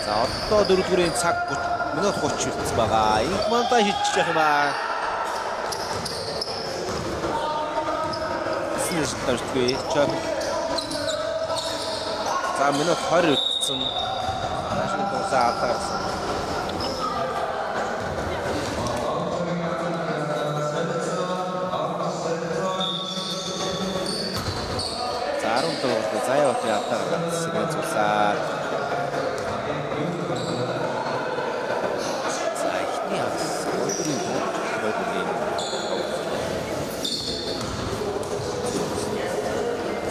За одоо 4-р цаг 30 минут 30 хүрсэн байгаа. Инх мандаа шидчих яах юм аа. Синэс тавьчихгүй. Чаг За минут 20 үрдсэн. Машин дуусаа авдарсан. За 14 хүртэл заяа бат авдарсан. Сэрэн цусаа. За ихний хавс. Өдрийн бодлын.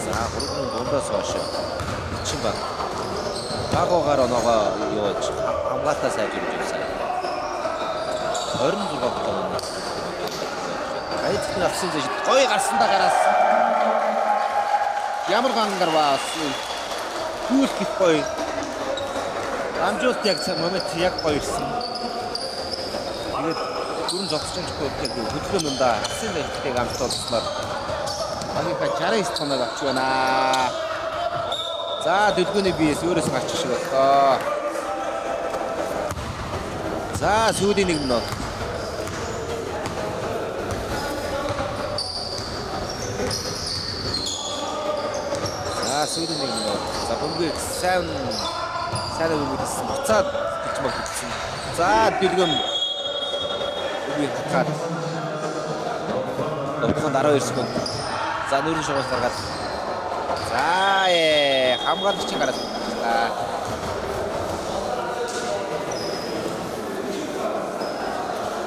За хурдан дундаас хойш чин баг. Багоогоор оноогоо юуж хамгаалтаа сайжруулж ирсэн. 26 тонн. Айдын авсан зэжид гой гарсандаа гараас. Ямар гангар баас. Хүүл гит гой. Амжуулт яг момент яг гоё ирсэн. Тэгээд дөрөв зогсож байгаа хөдөлгөөн дундаа хэсэг нэртэй амт олсноор манайха 69 тоног авч байна. За дэлгүүний биес өөрөөс гарч шиг боллоо. За сүүлийн 1 минут. За сүүлийн 1 минут. За бөмбөг сайн бөмбөгсөн. Буцаад гэж багтсан. За дэлгүүн үгүй хатгаад. Довтгонд 12 секунд. За нүүрэн шугаас гаргаад. За хамгаалагч гараад.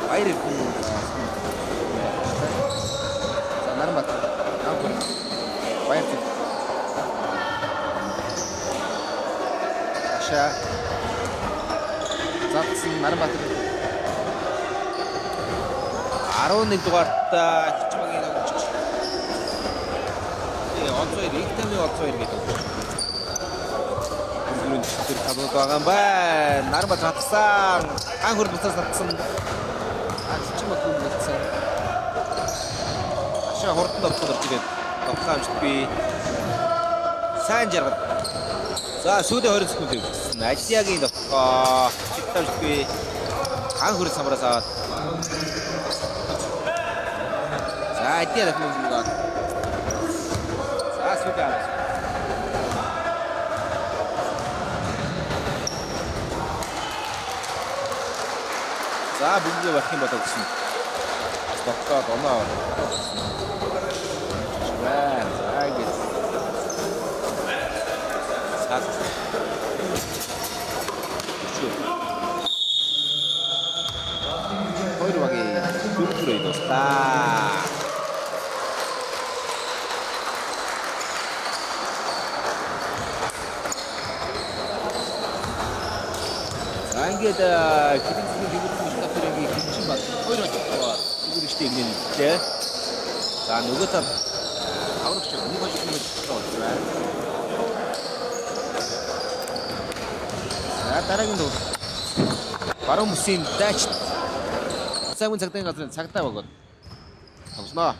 Баяр хүн. За Нармат. Ампур. Баяр. Аша. Затсан Нармат. 11 дугаартаа хичмагийн өгч. Онцгой ректами онцгой гэдэг. Бүгд тэр тавд байгаа юм байна. Нармат татсан. Анхур буцаас татсан. Аччмаг хүн болсон. Аша хурдан довтлоор тэгээд довтлаамжт би сайн жаргал. За сүүлийн 20 секунд явчихсан. Азиагийн довтлоо чигтамжт би анхур самраас аваад. За адиад хүмүүс. За сүүлийн За бүгдээ барах юм болоо гэсэн. Доктор оноо. За ингэж. хоёр багийн дөрөвдүгээр дуустаа. Ингээд хэдийгээр Ливерпул статугийн хэмжин баг хоёр очтойгоо игэрчтэй юм нэлээ. За нөгөө тал аврагч нэг болж байна. Дараагийн дуус. Баруун бүсийн дайч. Сайн цагтаа газрын цагтаа бөгөөд. Тавснаа.